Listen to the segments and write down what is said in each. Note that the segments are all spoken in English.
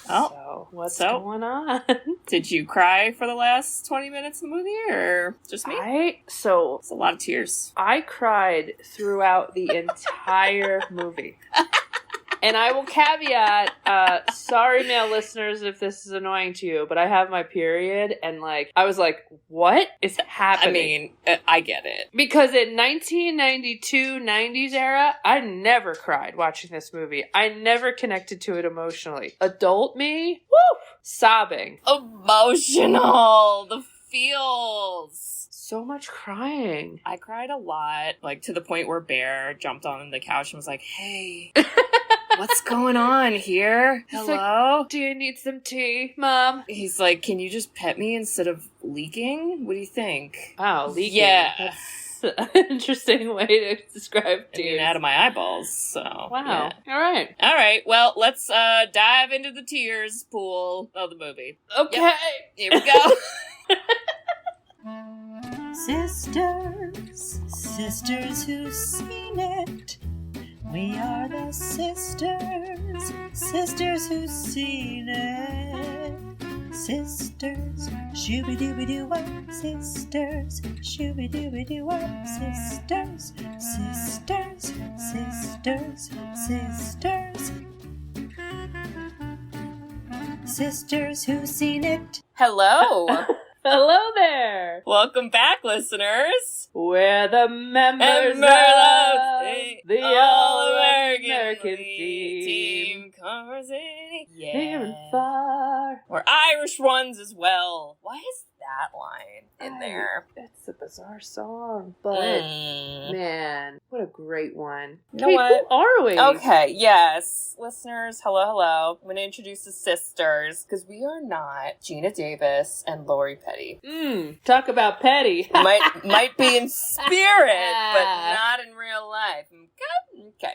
Oh. So, what's going on? Did you cry for the last 20 minutes of the movie, or just me? It's a lot of tears. I cried throughout the entire movie. And I will caveat, sorry male listeners if this is annoying to you, but I have my period, and I was like, what is happening? I mean, I get it. Because in 1992, 90s era, I never cried watching this movie. I never connected to it emotionally. Adult me, woo, sobbing. Emotional, the feels. So much crying. I cried a lot, to the point where Bear jumped on the couch and was like, hey... What's going on here? Hello? Like, do you need some tea, Mom? He's like, can you just pet me instead of leaking? What do you think? Oh, leaking. Yeah. That's an interesting way to describe tears. Out of my eyeballs, so. Wow. Yeah. All right. Well, let's dive into the tears pool of the movie. Okay. Yep. Here we go. Sisters who've seen it. We are the sisters who've seen it. Sisters, shooby-dooby-doo-wop, sisters, shooby-dooby-doo-wop, sisters, sisters, sisters, sisters. Sisters who've seen it. Hello. Hello there. Welcome back, listeners. We're the members of the All-American Team. Conversation. Yeah. Near and far. We're Irish ones as well. Why is that line in there? It's a bizarre song, but man, what a great one. You know Kate, what? Who are we? Okay, yes. Listeners, hello. I'm going to introduce the sisters, because we are not Geena Davis and Lori Petty. Talk about petty. might be in spirit, but not in real life. Okay.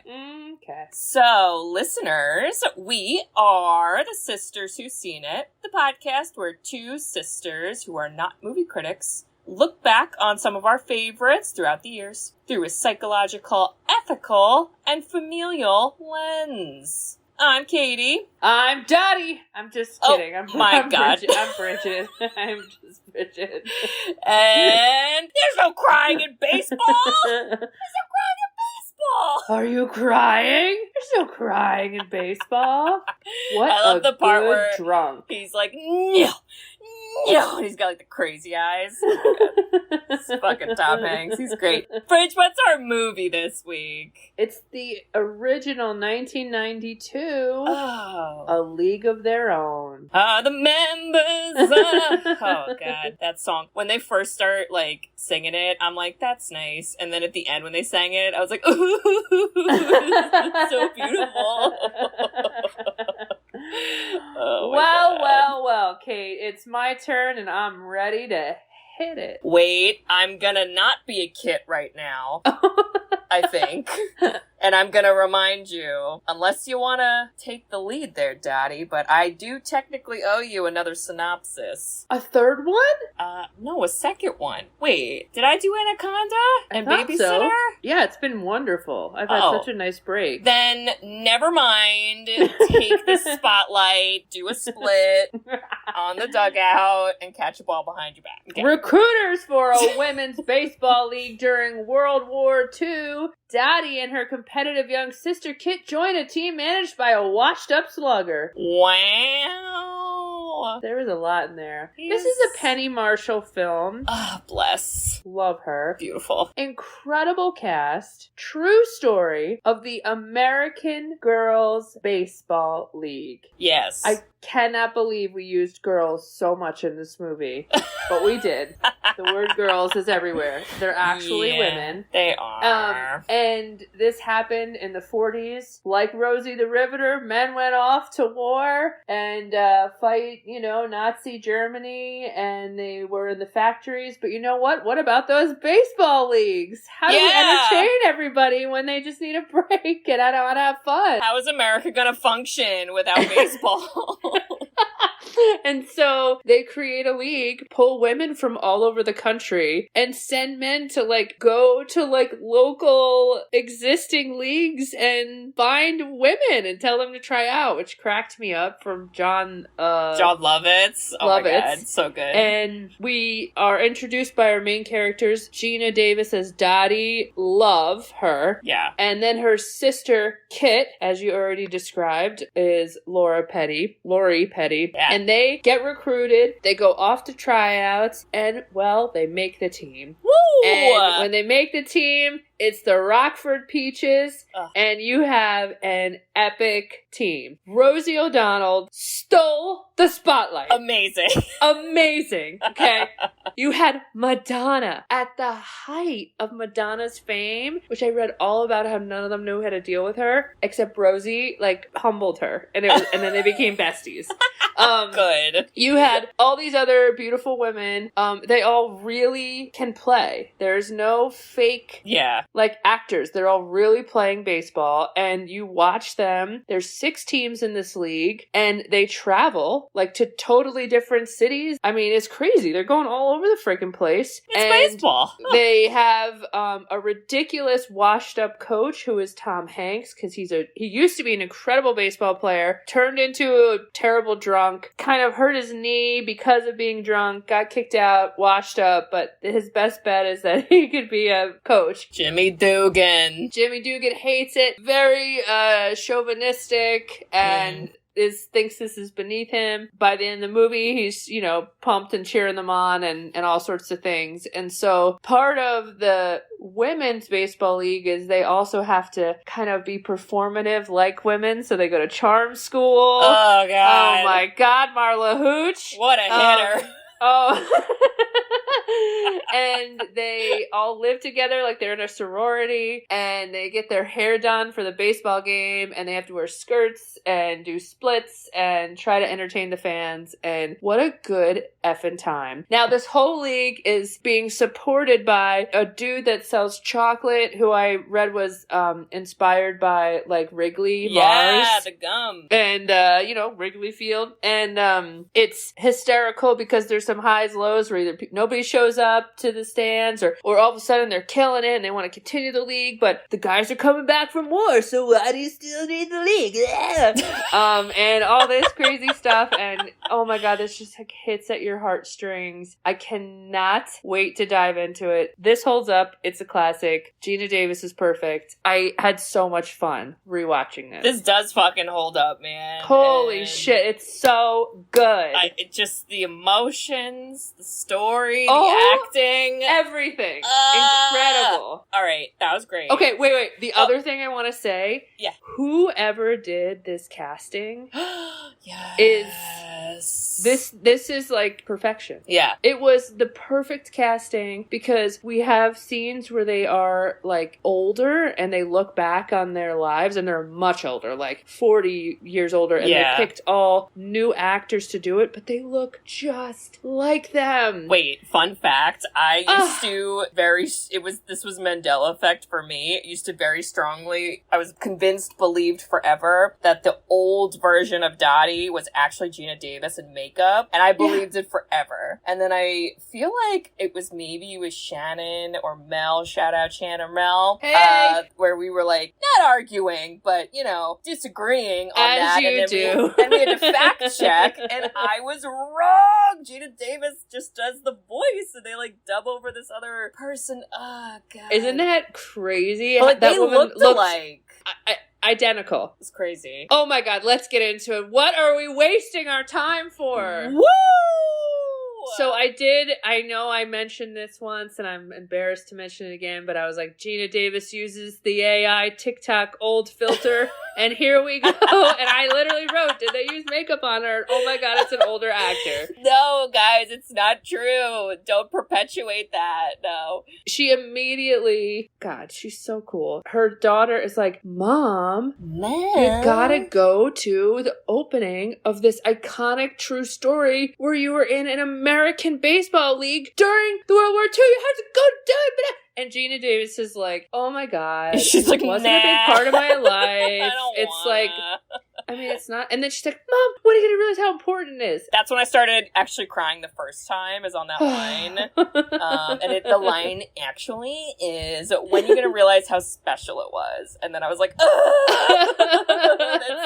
So, listeners, we are the Sisters Who've Seen It, the podcast where two sisters who are not movie critics look back on some of our favorites throughout the years through a psychological, ethical, and familial lens. I'm Katie. I'm Dottie. I'm just kidding. Oh, my God. I'm Bridget. I'm just Bridget. And there's no crying in baseball. Are you crying? There's no crying in baseball. What I love the part where drunk. He's like, no, and he's got the crazy eyes. It's fucking Tom Hanks. He's great. Bridge, what's our movie this week? It's the original 1992 Oh. A League of Their Own. Are the members of... Oh, God. That song. When they first start, singing it, I'm like, that's nice. And then at the end, when they sang it, I was like, ooh, it's so beautiful. Oh, Well, Kate, it's my turn, and I'm ready to hit it. Wait, I'm gonna not be a kit right now. I think. And I'm gonna remind you, unless you wanna take the lead there, Dottie, but I do technically owe you another synopsis. A third one? No, a second one. Wait, did I do Anaconda and Babysitter? So. Yeah, it's been wonderful. I've had such a nice break. Then, never mind. Take the spotlight, do a split on the dugout, and catch a ball behind your back. Okay. Recruiters for a women's baseball league during World War II. Dottie and her competitive young sister Kit join a team managed by a washed-up slugger. Wow. There was a lot in there. Yes. This is a Penny Marshall film. Ah, bless. Love her. Beautiful. Incredible cast. True story of the American Girls Baseball League. Yes. I cannot believe we used girls so much in this movie, but we did. The word girls is everywhere. They're actually women. They are. And this happened in the 40s. Like Rosie the Riveter, men went off to war and fight, Nazi Germany, and they were in the factories. But you know what? What about those baseball leagues? How do we entertain everybody when they just need a break and I don't want to have fun? How is America going to function without baseball? And so they create a league, pull women from all over the country, and send men to go to local existing leagues and find women and tell them to try out, which cracked me up from John Lovitz. Oh my god, so good. And we are introduced by our main characters, Geena Davis as Dottie. Love her. Yeah. And then her sister, Kit, as you already described, is Lori Petty. Yeah. And they get recruited. They go off to tryouts. And, well, they make the team. Woo! And when they make the team, it's the Rockford Peaches, and you have an epic team. Rosie O'Donnell stole the spotlight. Amazing. Amazing. Okay. You had Madonna at the height of Madonna's fame, which I read all about how none of them knew how to deal with her, except Rosie, humbled her. And then they became besties. Good. You had all these other beautiful women. They all really can play. There's no fake actors. They're all really playing baseball, and you watch them. There's 6 teams in this league, and they travel to totally different cities. I mean, it's crazy. They're going all over the freaking place. It's baseball. They have a ridiculous washed up coach who is Tom Hanks, because he used to be an incredible baseball player, turned into a terrible drunk, kind of hurt his knee because of being drunk, got kicked out, washed up, but his best bet is that he could be a coach. Jimmy Dugan hates it. Very chauvinistic and thinks this is beneath him. By the end of the movie, he's, pumped and cheering them on and all sorts of things. And so part of the women's baseball league is they also have to kind of be performative like women. So they go to charm school. Oh, God. Oh, my God. Marla Hooch. What a hitter. And they all live together they're in a sorority, and they get their hair done for the baseball game, and they have to wear skirts and do splits and try to entertain the fans. And what a good effing time. Now, this whole league is being supported by a dude that sells chocolate, who I read was inspired by Wrigley yeah, Mars. The gum. And, Wrigley Field. And it's hysterical because there's some highs, lows where either nobody shows up to the stands or all of a sudden they're killing it and they want to continue the league, but the guys are coming back from war, so why do you still need the league? Yeah. And all this crazy stuff, and oh my god, this just hits at your heartstrings. I cannot wait to dive into it. This holds up. It's a classic. Geena Davis is perfect. I had so much fun rewatching this. This does fucking hold up, man. Holy shit, it's so good. The emotions, the story, the acting. Everything. Incredible. All right, that was great. Okay, wait. The other thing I want to say, whoever did this casting is this is perfection. Yeah. It was the perfect casting because we have scenes where they are older and they look back on their lives and they're much older, 40 years older, and they picked all new actors to do it, but they look just like them. Wait, fun fact, I used to this was Mandela effect for me. I used to very strongly, I was believed forever that the old version of Dottie was actually Geena Davis in makeup, and I believed it forever. And then I feel like it was Shannon or Mel, shout out Shannon or Mel, where we were not arguing, but disagreeing on as that. You do. And we had to fact check, and I was wrong. Geena Davis just does the voice, and they dub over this other person. Oh god, isn't that crazy? But that they woman looked alike. Identical. It's crazy. Oh my god, let's get into it. What are we wasting our time for? Woo! So I know I mentioned this once and I'm embarrassed to mention it again, but I was Geena Davis uses the AI TikTok old filter, and here we go. And I literally wrote, did they use makeup on her? Oh my god, it's an older actor. No, guys, it's not true. Don't perpetuate that. No. She immediately, god, she's so cool. Her daughter is Mom, you gotta go to the opening of this iconic true story where you were in an American baseball league during the World War II. You have to go do it. And Geena Davis is oh my god. She's it wasn't a big part of my life. I don't wanna. I mean, it's not. And then she's like, Mom, when are you going to realize how important it is? That's when I started actually crying the first time, is on that line. And the line actually is, when are you going to realize how special it was? And then I was like, that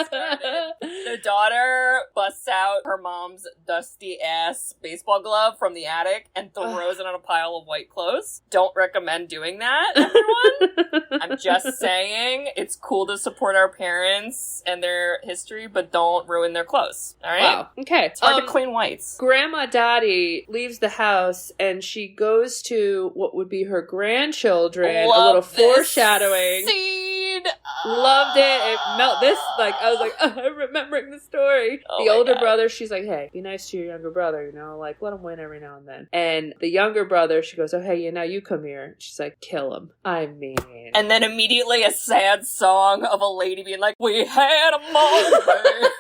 started. The daughter busts out her mom's dusty ass baseball glove from the attic and throws it on a pile of white clothes. Don't recommend doing that, everyone. I'm just saying, it's cool to support our parents and their history, but don't ruin their clothes. All right? Wow. Okay. It's hard to clean whites. Grandma Dottie leaves the house and she goes to what would be her grandchildren. Love a little this foreshadowing. Scene. Loved it. It I was like, I'm remembering the story. Oh the older God. brother, she's like, hey, be nice to your younger brother, you know, like let him win every now and then. And the younger brother, she goes, oh, hey, now you come here. She's like, kill him. I mean. And then immediately a sad song of a lady being like, we had a moment.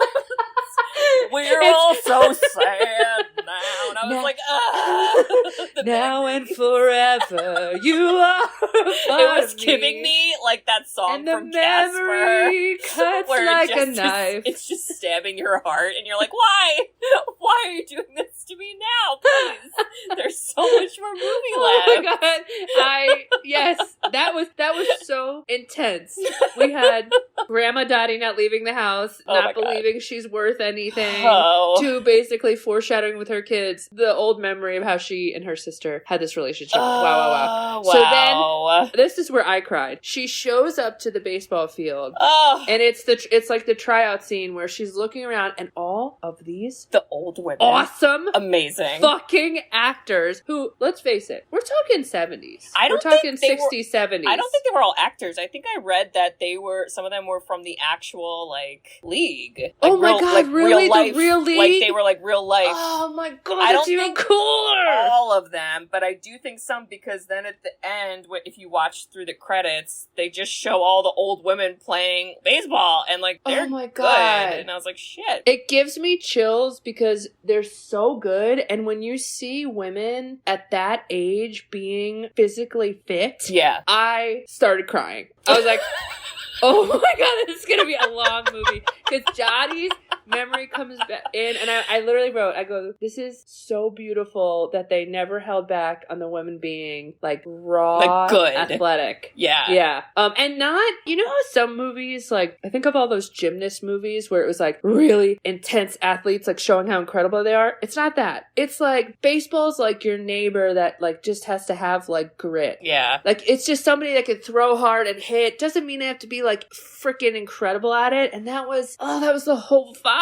We're all so sad now. And I was like, now and forever, you are. It was giving me like that song and the from memory Casper, cuts where like it a just knife. It's just stabbing your heart, and you're like, why? Why are you doing this to me now? Please, there's so much more movie left. Oh my god! Yes, that was so intense. We had Grandma Dottie not leaving the house, not believing she's worth anything, to basically foreshadowing with her kids the old memory of how she and her sister had this relationship. Wow. So then, this is where I cried. She shows up to the baseball field, and it's like the tryout scene where she's looking around, and all of these old women, awesome, amazing, fucking actors who, let's face it, we're talking 70s. We're talking 60s, 70s. I don't think they were all actors. I think I read that some of them were from the actual league. Like, oh my god, really? The real league? Like they were real life. Oh my god, that's even cooler. All of them, but I do think some, because then at the end, if you watch through the credits, they just show all the old women playing baseball, and they're oh my god. Good. And I was like, shit. It gives me chills because they're so good, and when you see women at that age being physically fit, I started crying. I was like, oh my god, this is gonna be a long movie, because Dottie's memory comes back in, and I literally wrote, I go, this is so beautiful that they never held back on the women being raw, good, athletic. Yeah. And not, you know how some movies, I think of all those gymnast movies where it was really intense athletes showing how incredible they are. It's not that. It's baseball's your neighbor that just has to have grit. Yeah. It's just somebody that can throw hard and hit. Doesn't mean they have to be freaking incredible at it. And that was the whole vibe.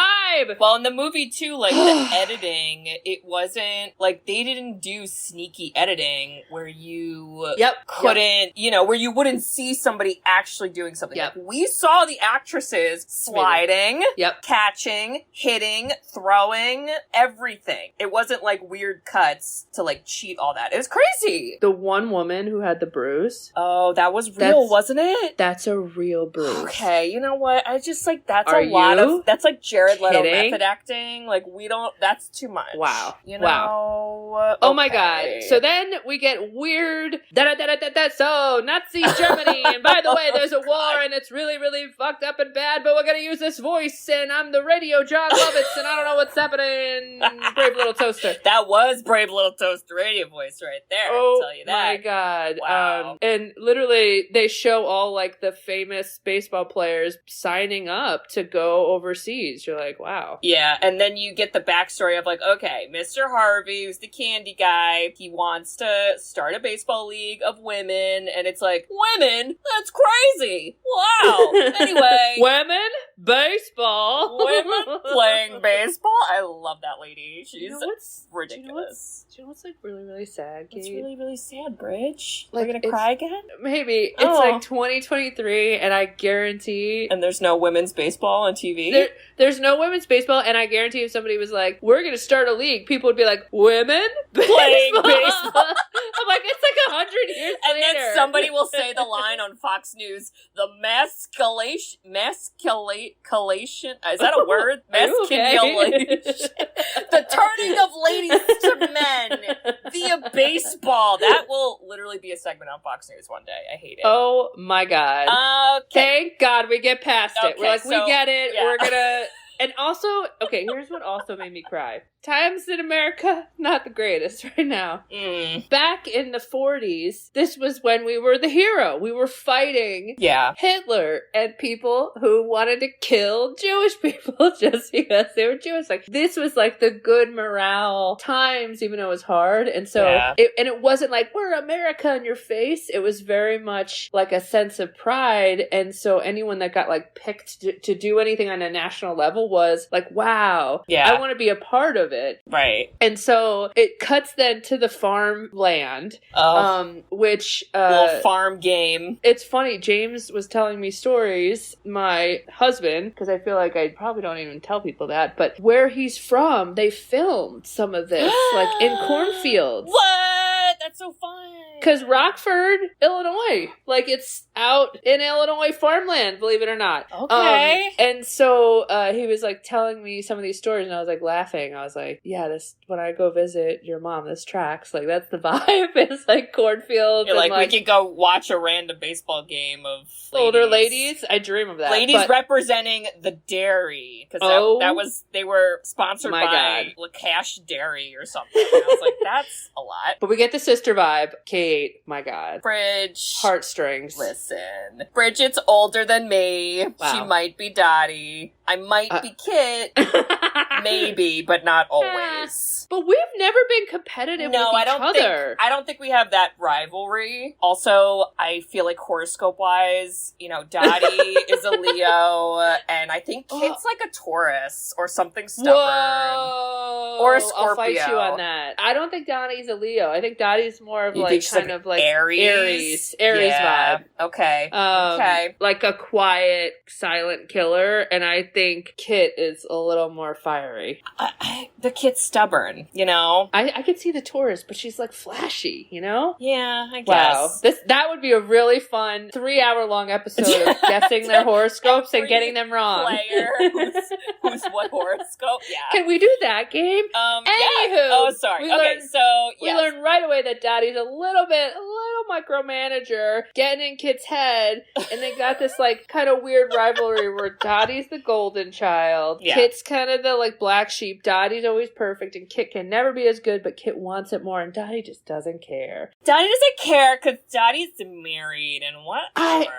Well, in the movie too, the editing, it wasn't they didn't do sneaky editing where you couldn't, where you wouldn't see somebody actually doing something. We saw the actresses sliding, catching, hitting, throwing, everything. It wasn't weird cuts to cheat all that. It was crazy. The one woman who had the bruise. Oh, that was real, wasn't it? That's a real bruise. Okay, you know what? I just that's Are a lot you of that's Jared Leto kidding? method acting. We don't. That's too much. Wow. You know. Wow. Oh my god. So then we get weird. So Nazi Germany, and by the way, there's a war, and it's really, really fucked up and bad. But we're gonna use this voice, and I'm the radio John Lovitz, and I don't know what's happening. Brave Little Toaster. That was Brave Little Toaster radio voice right there. Oh I'll tell you that. my god. Wow. And literally, they show all the famous baseball players signing up to go overseas. You're like, wow. Yeah, and then you get the backstory of okay, Mr. Harvey, who's the candy guy, he wants to start a baseball league of women, and it's women? That's crazy! Wow! Anyway. Women? Baseball? Women playing baseball? I love that lady. She's ridiculous. Do you know what's really, really sad, Kate? It's really, really sad, Bridge. We're gonna cry again? Maybe. It's 2023, and I guarantee... And there's no women's baseball on TV? There's no no women's baseball, and I guarantee if somebody was like, we're going to start a league, people would be like, women? Playing baseball? I'm like, it's like 100 years and later. Then somebody will say the line on Fox News, the masculation, is that a word? Masculation. The turning of ladies to men via baseball. That will literally be a segment on Fox News one day. I hate it. Oh my God. Okay. Thank God we get past it. We're like, we get it. Yeah. We're gonna... And also, okay, here's what also made me cry. Times in America, not the greatest right now. Back in the 40s, this was when we were the hero. We were fighting Hitler and people who wanted to kill Jewish people just because they were Jewish. Like, this was like the good morale times, even though it was hard. And so, it wasn't like, we're America in your face. It was very much like a sense of pride. And so anyone that got like picked to do anything on a national level was like, wow, I want to be a part of it. Right. And so it cuts then to the farmland, which... little farm game. It's funny, James was telling me stories, my husband, because I feel like I probably don't even tell people that, but where he's from, they filmed some of this, like in cornfields. What? That's so fun. Because Rockford, Illinois, like it's out in Illinois farmland, believe it or not. Okay. And so he was like telling me some of these stories, and I was like laughing. I was like, yeah, this, when I go visit your mom, this tracks. Like, that's the vibe. It's like cornfields. You're like, we could go watch a random baseball game of older ladies. I dream of that. Ladies representing the dairy. Because that was, they were sponsored by Lacash Dairy or something. And I was like, that's a lot. But we get the sister vibe. Kate, my God. Bridge. Heartstrings. Listen. Bridget's older than me. Wow. She might be Dottie. I might be Kit. Maybe, but not always. But we've never been competitive with each other. I don't think we have that rivalry. Also, I feel like horoscope-wise, Dottie is a Leo, and I think Kit's like a Taurus or something stubborn. Whoa. Or a Scorpio. I'll fight you on that. I don't think Dottie's a Leo. I think Dottie's more of kind of like Aries vibe. Okay. Like a quiet, silent killer, and I think Kit is a little more fiery. The Kit's stubborn, I could see the Taurus, but she's like flashy, Yeah, I guess. Wow. That would be a really fun 3-hour-long episode of guessing their horoscopes and getting them wrong. Player who's what horoscope? Yeah. Can we do that game? Anywho. Oh, sorry. We learned right away that Dottie's a little micromanager, getting in Kit's head, and they got this like kind of weird rivalry where Dottie's the golden child, Kit's kind of the like black sheep. Dottie's always perfect, and Kit can never be as good, but Kit wants it more, and Dottie just doesn't care. Dottie doesn't care because Dottie's married and whatever.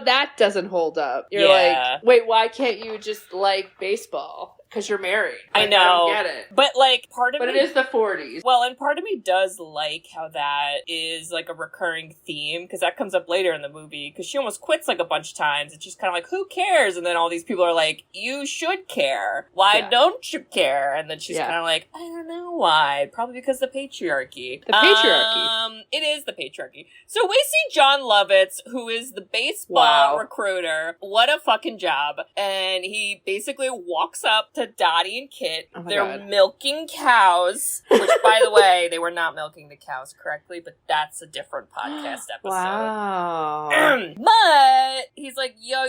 That doesn't hold up. You're like, wait, why can't you just like baseball? Because you're married. I know. I don't get it. But, part of me... But it is the 40s. Well, and part of me does like how that is, a recurring theme, because that comes up later in the movie, because she almost quits, a bunch of times. It's just kind of like, who cares? And then all these people are like, you should care. Why don't you care? And then she's kind of like, I don't know why. Probably because the patriarchy. The patriarchy. It is the patriarchy. So we see John Lovitz, who is the baseball recruiter. What a fucking job. And he basically walks up to Dottie and Kit. They're milking cows, which, by the way, they were not milking the cows correctly, but that's a different podcast episode. Wow. But he's like, yo,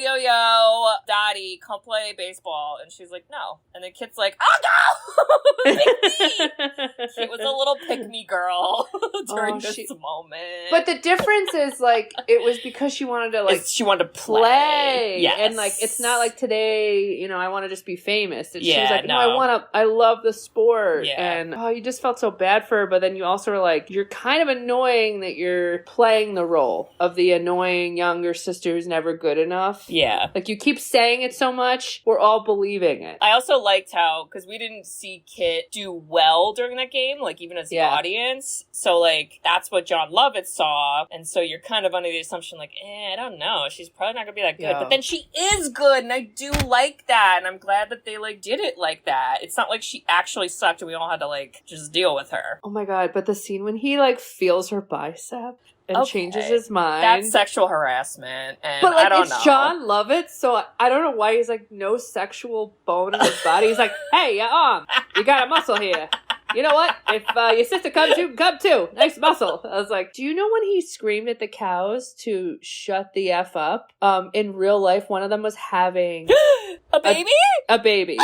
Dottie, come play baseball. And she's like, no. And then Kit's like, I'll go! Pick me! She was a little pick-me girl during this moment. But the difference is, it was because she wanted to, she wanted to play. Yes. And, it's not like today, I want to just be famous. She was like, no, I love the sport. Yeah. And, you just felt so bad for her, but then you also were like, you're kind of annoying that you're playing the role of the annoying younger sister who's never good enough. Yeah. You keep saying it so much, we're all believing it. I also liked how, because we didn't see Kit do well during that game, even as the audience. So, that's what John Lovitz saw. And so you're kind of under the assumption, I don't know. She's probably not going to be that good. Yeah. But then she is good, and I do like that. And I'm glad that they, did it like that. It's not like she actually sucked and we all had to, just deal with her. Oh my God. But the scene when he, feels her bicep and changes his mind. That's sexual harassment, and but like, I don't know. It's John Lovitz, so I don't know why he's like no sexual bone in his body. He's like, hey, your arm, you got a muscle here. You know what? If your sister comes, you can come too. Nice muscle. I was like, do you know when he screamed at the cows to shut the F up? In real life, one of them was having a baby? A baby.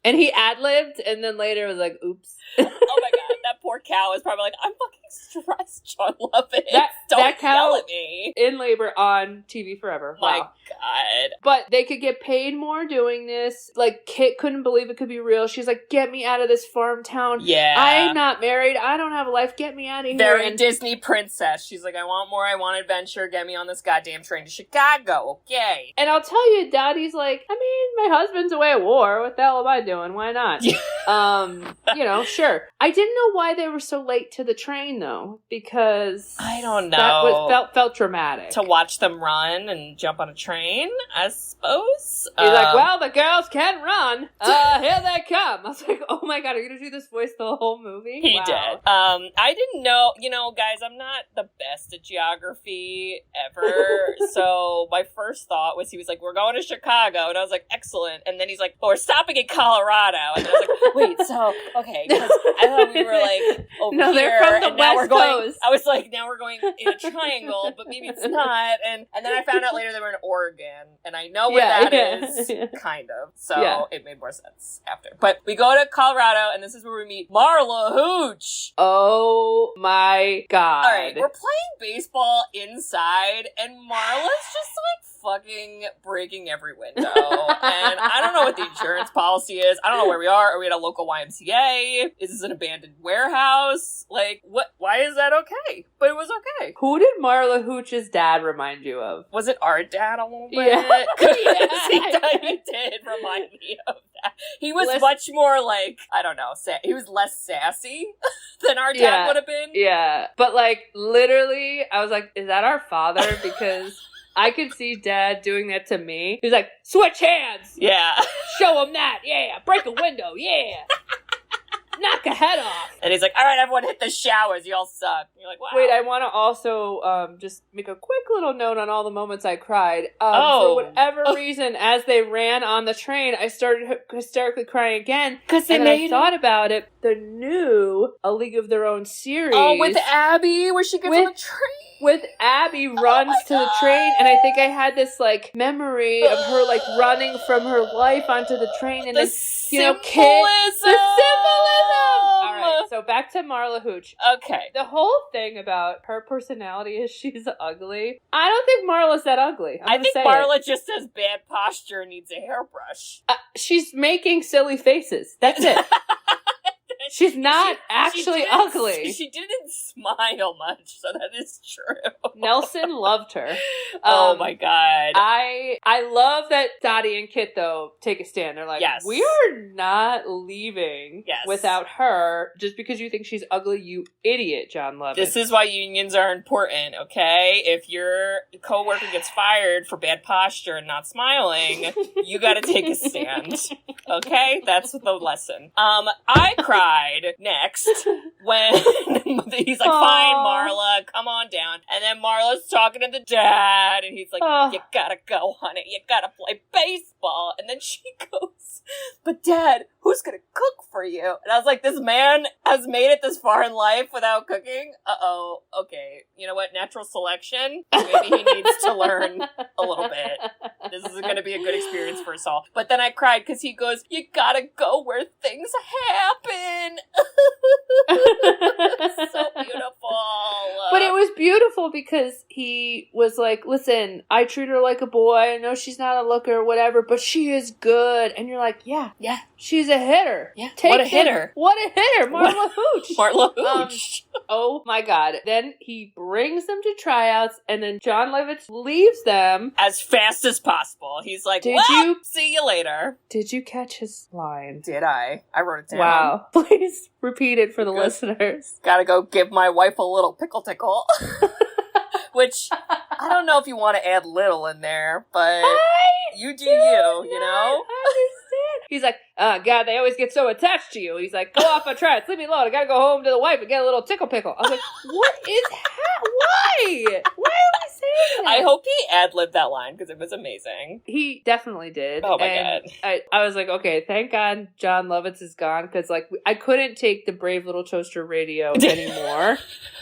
And he ad-libbed, and then later was like, oops. Oh my god, that poor cow is probably like, I'm fucking stressed, John Lovitz. Don't that cow yell at me. In labor on TV forever. My wow. God. But they could get paid more doing this. Like, Kit couldn't believe it could be real. She's like, get me out of this farm town. Yeah. I'm not married. I don't have a life. Get me out of here. Very Disney princess. She's like, I want more. I want adventure. Get me on this goddamn train to Chicago. Okay. And I'll tell you, Dottie's like, I mean, my husband's away at war. What the hell am I doing? Why not? You know, sure. I didn't know why they were so late to the train, though, because I don't know. That felt dramatic. To watch them run and jump on a train, I suppose. He's like, well, the girls can run. Here they come. I was like, oh my god, are you going to do this voice the whole movie? He did. I didn't know, guys, I'm not the best at geography ever. So my first thought was, he was like, we're going to Chicago. And I was like, excellent. And then he's like, oh, we're stopping in Colorado. And I was like, wait, so, okay. Because I thought we were like over no, here. They're from the and now West we're going, Coast. I was like, now we're going in a triangle, but maybe it's not. And then I found out later they were in Oregon. And I know where that is, kind of. So it made more sense after. But we go to Colorado, and this is where we meet Marla Hooch. Oh my god. All right, we're playing baseball inside, and Marla's just like fucking breaking every window. And I don't know what the insurance policy is. I don't know where we are. Are we at a local YMCA? Is this an abandoned warehouse? Like, what? Why is that okay? But it was okay. Who did Marla Hooch's dad remind you of? Was it our dad a little bit? Yeah. He did remind me of that. He was much more like, I don't know, he was less sassy than our dad would have been. Yeah. But like, literally, I was like, is that our father? Because I could see Dad doing that to me. He's like, switch hands. Yeah. Show him that. Yeah. Break a window. Yeah. Knock a head off. And he's like, all right, everyone hit the showers. You all suck. And you're like, wow. Wait, I want to also just make a quick little note on all the moments I cried. For whatever reason, as they ran on the train, I started hysterically crying again. Because I thought about it. The new A League of Their Own series. Oh, with Abby, where she gets on the train. With Abby runs to the train, and I think I had this like memory of her like running from her life onto the train, and then symbolism. The symbolism. All right, so back to Marla Hooch. Okay, the whole thing about her personality is she's ugly. I don't think Marla's that ugly. I think Marla just has bad posture and needs a hairbrush. She's making silly faces. That's it. She's not actually ugly. She didn't smile much, so that is true. Nelson loved her. Oh my god. I love that Dottie and Kit, though, take a stand. They're like, we are not leaving without her just because you think she's ugly, you idiot, John Lovitz. This is why unions are important, okay? If your coworker gets fired for bad posture and not smiling, you gotta take a stand. Okay? That's the lesson. I cried next when he's like, fine, Marla, come on down. And then Marla's talking to the dad, and he's like, you gotta go, honey. You gotta play baseball. And then she goes, but Dad, who's gonna cook for you? And I was like, this man has made it this far in life without cooking? Uh-oh. Okay. You know what? Natural selection? Maybe he needs to learn a little bit. This is gonna be a good experience for us all. But then I cried because he goes, you gotta go where things happen. So beautiful. But it was beautiful because he was like, listen, I treat her like a boy. I know she's not a looker or whatever, but she is good. And you're like, yeah, she's a hitter. Yeah, what a hitter. What a hitter. Marla Hooch. Marla Hooch. Oh my god. Then he brings them to tryouts, and then John Lovitz leaves them as fast as possible. He's like, see you later. Did you catch his line? Did I? I wrote it down. Wow. Please repeat it for the listeners. Gotta go give my wife a little pickle tickle. Which, I don't know if you want to add little in there, but you do you know? I understand. He's like, oh, God, they always get so attached to you. He's like, go off on trials. Leave me alone. I gotta go home to the wife and get a little tickle pickle. I was like, what is why? Why are we saying that? I hope he ad-libbed that line because it was amazing. He definitely did. Oh my God. I was like, okay, thank God John Lovitz is gone because like I couldn't take the Brave Little Toaster radio anymore.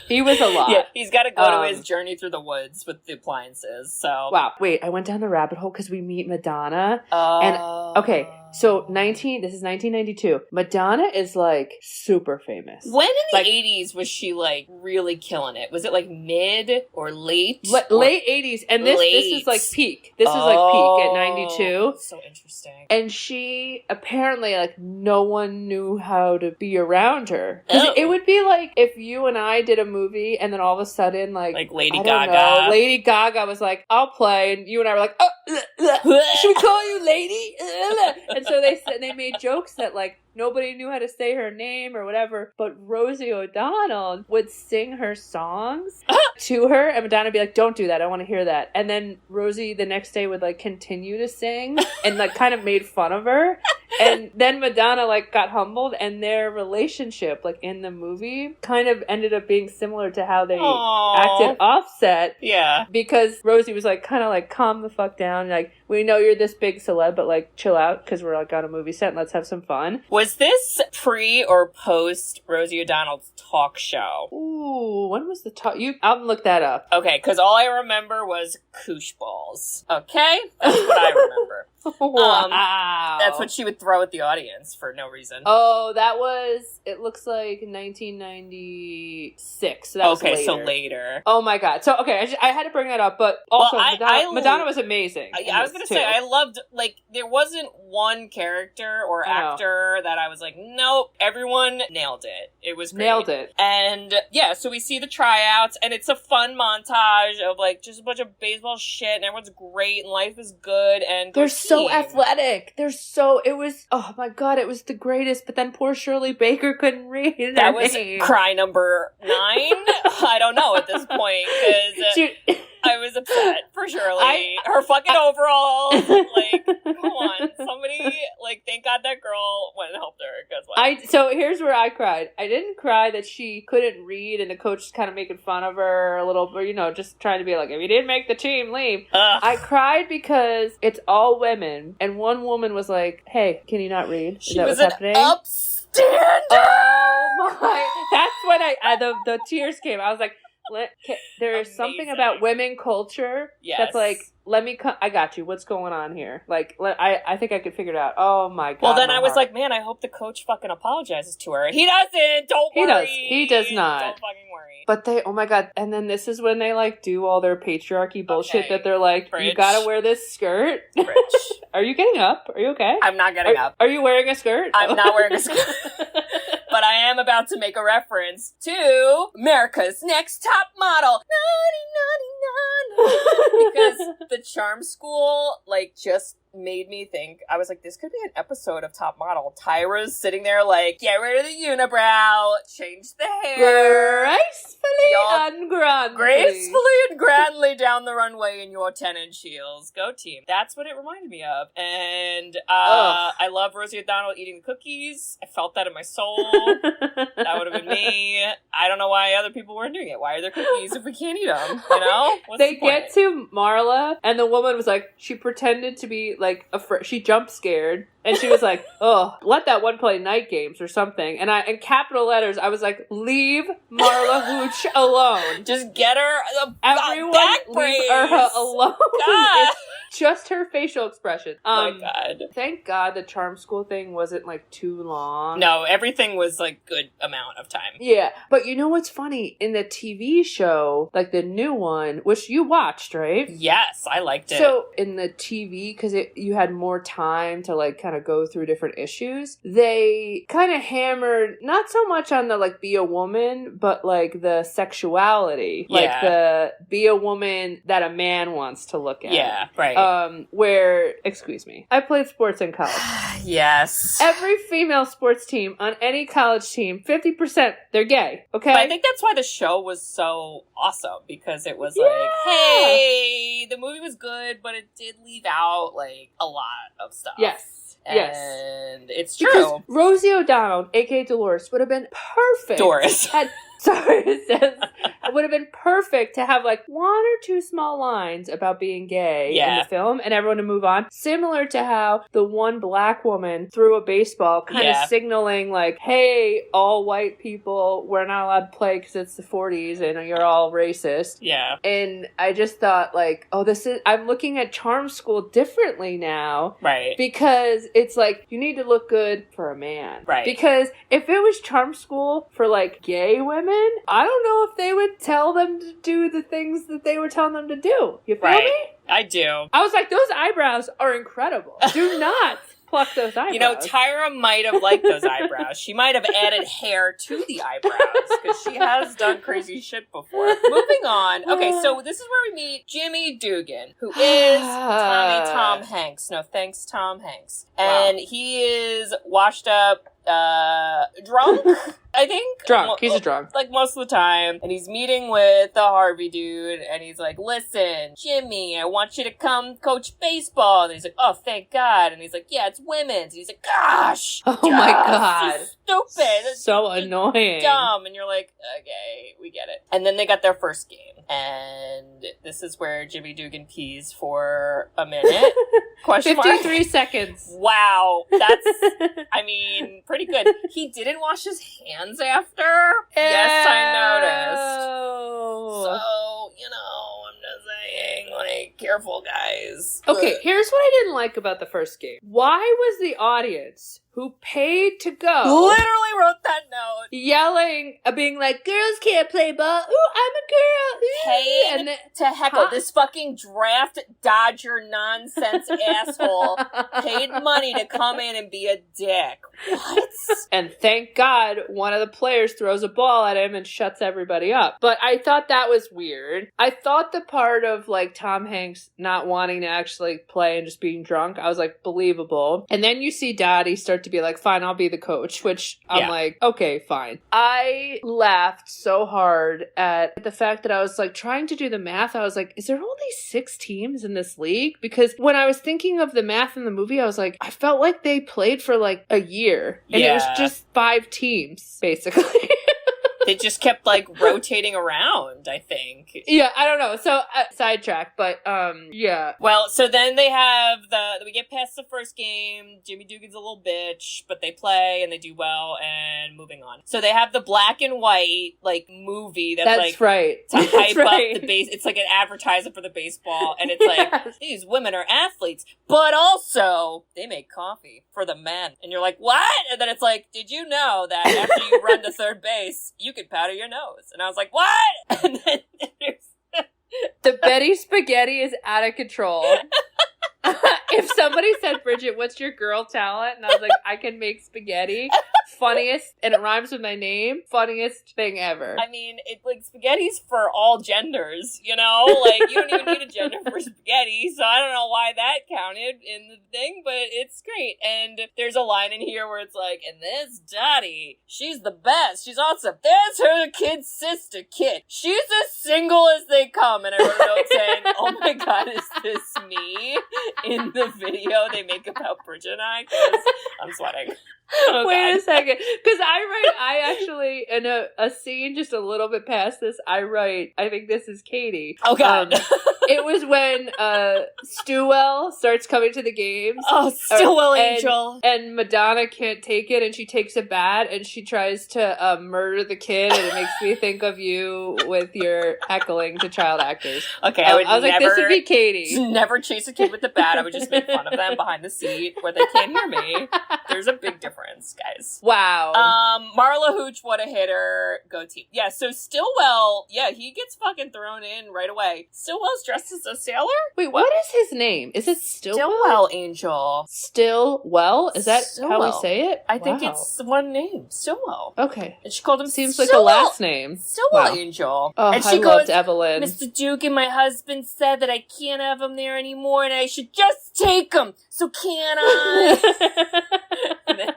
He was a lot. Yeah, he's got to go to his journey through the woods with the appliances. So wow. Wait, I went down the rabbit hole because we meet Madonna. And okay, so this is 1992. Madonna is like super famous. When in the 80s was she like really killing it? Was it like mid or late? Late 80s. And this is like peak. This is like peak at 92. So interesting. And she apparently like no one knew how to be around her. It would be like if you and I did a movie and then all of a sudden like Lady Gaga. Lady Gaga was like, I'll play, and you and I were like, should we call you Lady? And so they made jokes that like nobody knew how to say her name or whatever, but Rosie O'Donnell would sing her songs to her, and Madonna would be like, don't do that, I want to hear that. And then Rosie the next day would like continue to sing and like kind of made fun of her. And then Madonna like got humbled, and their relationship like in the movie kind of ended up being similar to how they acted Offset. Yeah. Because Rosie was like kind of like calm the fuck down, like we know you're this big celeb, but like chill out because we're like on a movie set and let's have some fun. Was this pre or post Rosie O'Donnell's talk show? Ooh, when was the talk? I'll look that up. Okay, because all I remember was koosh balls. Okay? That's what I remember. Wow. That's what she would throw at the audience for no reason. Oh, it looks like 1996. So that was later. So later. Oh my God. So, okay, I had to bring that up, but also Madonna was amazing. I was going to say, I loved, like, there wasn't one character or actor that I was like, nope, everyone nailed it. It was great. Nailed it. And, yeah, so we see the tryouts, and it's a fun montage of, like, just a bunch of baseball shit, and everyone's great, and life is good, and they're so athletic. It was, oh my God, it was the greatest, but then poor Shirley Baker couldn't read that was name. Cry number 9? I don't know at this point, because I was upset for Shirley. Her fucking overalls, like, come on, somebody, like, thank God that girl went and helped her, because, like, so here's where I cried. I didn't cry that she couldn't read and the coach was kind of making fun of her a little, you know, just trying to be like, if you didn't make the team, leave. I cried because it's all women, and one woman was like, hey, can you not read? Is that what's happening? Upstander! Oh my, that's when the tears came. I was like, there is something about women culture that's like, let me come. I got you. What's going on here? Like, I think I could figure it out. Oh my God. Well, then I was like, man, I hope the coach fucking apologizes to her. He doesn't. Don't worry. He does not. Don't fucking worry. But oh my God. And then this is when they like do all their patriarchy bullshit that they're like, Bridge. You gotta wear this skirt. Bridge. Are you getting up? Are you okay? I'm not getting up. Are you wearing a skirt? I'm not wearing a skirt. But I am about to make a reference to America's Next Top Model. Because the Charm School, like, just made me think, I was like, this could be an episode of Top Model. Tyra's sitting there like, get rid of the unibrow, change the hair. Gracefully and grandly down the runway in your 10-inch heels. Go team. That's what it reminded me of. And I love Rosie O'Donnell eating the cookies. I felt that in my soul. That would have been me. I don't know why other people weren't doing it. Why are there cookies if we can't eat them? You know? They get to Marla, and the woman was like, she pretended to be like she jump scared, and she was like, oh, let that one play night games or something. And in capital letters, I was like, leave Marla Hooch alone. Just get her everyone back leave her alone. It's just her facial expression. My God. Thank God the Charm School thing wasn't like too long. No, everything was like good amount of time. Yeah. But you know what's funny? In the TV show, like the new one, which you watched, right? Yes, I liked it. So in the TV, because you had more time to like kind of go through different issues, they kind of hammered not so much on the like be a woman, but like the sexuality. Like the be a woman that a man wants to look at. Yeah, right. Where, excuse me, I played sports in college. Yes. Every female sports team on any college team, 50%, they're gay. Okay? But I think that's why the show was so awesome, because it was like, hey, the movie was good, but it did leave out like a lot of stuff. Yes. Yes. And it's true. Because Rosie O'Donnell, aka Dolores, would have been perfect. Doris. It says it would have been perfect to have like 1 or 2 small lines about being gay in the film and everyone to move on. Similar to how the one black woman threw a baseball kind of signaling like, hey, all white people, we're not allowed to play because it's the 40s and you're all racist. Yeah. And I just thought like, oh, I'm looking at Charm School differently now. Right. Because it's like, you need to look good for a man. Right. Because if it was Charm School for like gay women, I don't know if they would tell them to do the things that they were telling them to do. You feel me? I do. I was like, those eyebrows are incredible. Do not pluck those eyebrows. You know, Tyra might have liked those eyebrows. She might have added hair to the eyebrows because she has done crazy shit before. Moving on. Okay, so this is where we meet Jimmy Dugan, who is Tom Hanks. No thanks, Tom Hanks. And he is washed up, drunk, I think. Drunk. He's a drunk. Like most of the time. And he's meeting with the Harvey dude, and he's like, listen, Jimmy, I want you to come coach baseball. And he's like, oh, thank God. And he's like, yeah, it's women's. And he's like, gosh. Oh my God. So stupid. So annoying. Dumb. And you're like, okay, we get it. And then they got their first game. And this is where Jimmy Dugan pees for a minute. Question 53 mark. seconds. Wow. That's, I mean, pretty good. He didn't wash his hands after. Yes, I noticed. So, you know, I'm just saying, like, careful, guys. Okay, here's what I didn't like about the first game. Why was the audience who paid to go literally wrote that note, yelling, being like, girls can't play ball. Ooh, I'm a girl. Ooh. Paid to heckle this fucking draft dodger nonsense asshole paid money to come in and be a dick. What? And thank God one of the players throws a ball at him and shuts everybody up. But I thought that was weird. I thought the part of like Tom Hanks not wanting to actually play and just being drunk, I was like, believable. And then you see Dottie start to be like, fine, I'll be the coach, which I'm like, okay, fine. I laughed so hard at the fact that I was like trying to do the math. I was like, is there only 6 teams in this league? Because when I was thinking of the math in the movie, I was like, I felt like they played for like a year and it was just 5 teams basically. They just kept, like, rotating around, I think. Yeah, I don't know. So, sidetrack, but, yeah. Well, so then they have we get past the first game. Jimmy Dugan's a little bitch, but they play and they do well, and moving on. So they have the black and white, like, movie that's like... right. To hype up the base. It's like an advertisement for the baseball, and it's like, these women are athletes, but also, they make coffee for the men. And you're like, what? And then it's like, did you know that after you run to third base, you could powder your nose? And I was like, what? And then there's... The Betty Spaghetti is out of control. If somebody said, Bridget, what's your girl talent? And I was like, I can make spaghetti. Funniest, and it rhymes with my name. Funniest thing ever. I mean, spaghetti's for all genders, you know? Like, you don't even need a gender for spaghetti, so I don't know why that counted in the thing, but it's great. And there's a line in here where it's like, and this Dottie, she's the best. She's awesome. There's her kid sister, Kit. She's as single as they come. And I wrote a note saying, oh my God, is this me? In the video they make about Bridget and I, because I'm sweating. Oh, wait a second, because I actually, in a scene just a little bit past this, I think this is Katie. Oh God. It was when Stillwell starts coming to the games. Oh, Stillwell Angel. And Madonna can't take it, and she takes a bat, and she tries to murder the kid, and it makes me think of you with your heckling to child actors. Okay, I was like, this would be Katie. Never chase a kid with the bat. I would just make fun of them behind the seat where they can't hear me. There's a big difference, guys. Wow. Marla Hooch, what a hitter. Go team. Yeah, so Stillwell, he gets fucking thrown in right away. Stillwell's dressed as a sailor? Wait, what is his name? Is it Stillwell? Stillwell Angel. Stillwell? Is that Stillwell. how we say it? I think it's one name. Stillwell. Okay. And she called him Seems Stillwell. like a last name. Stillwell Angel. Oh, and she loved goes, Evelyn. Mr. Dugan, my husband said that I can't have him there anymore and I should just take him. So can I? And then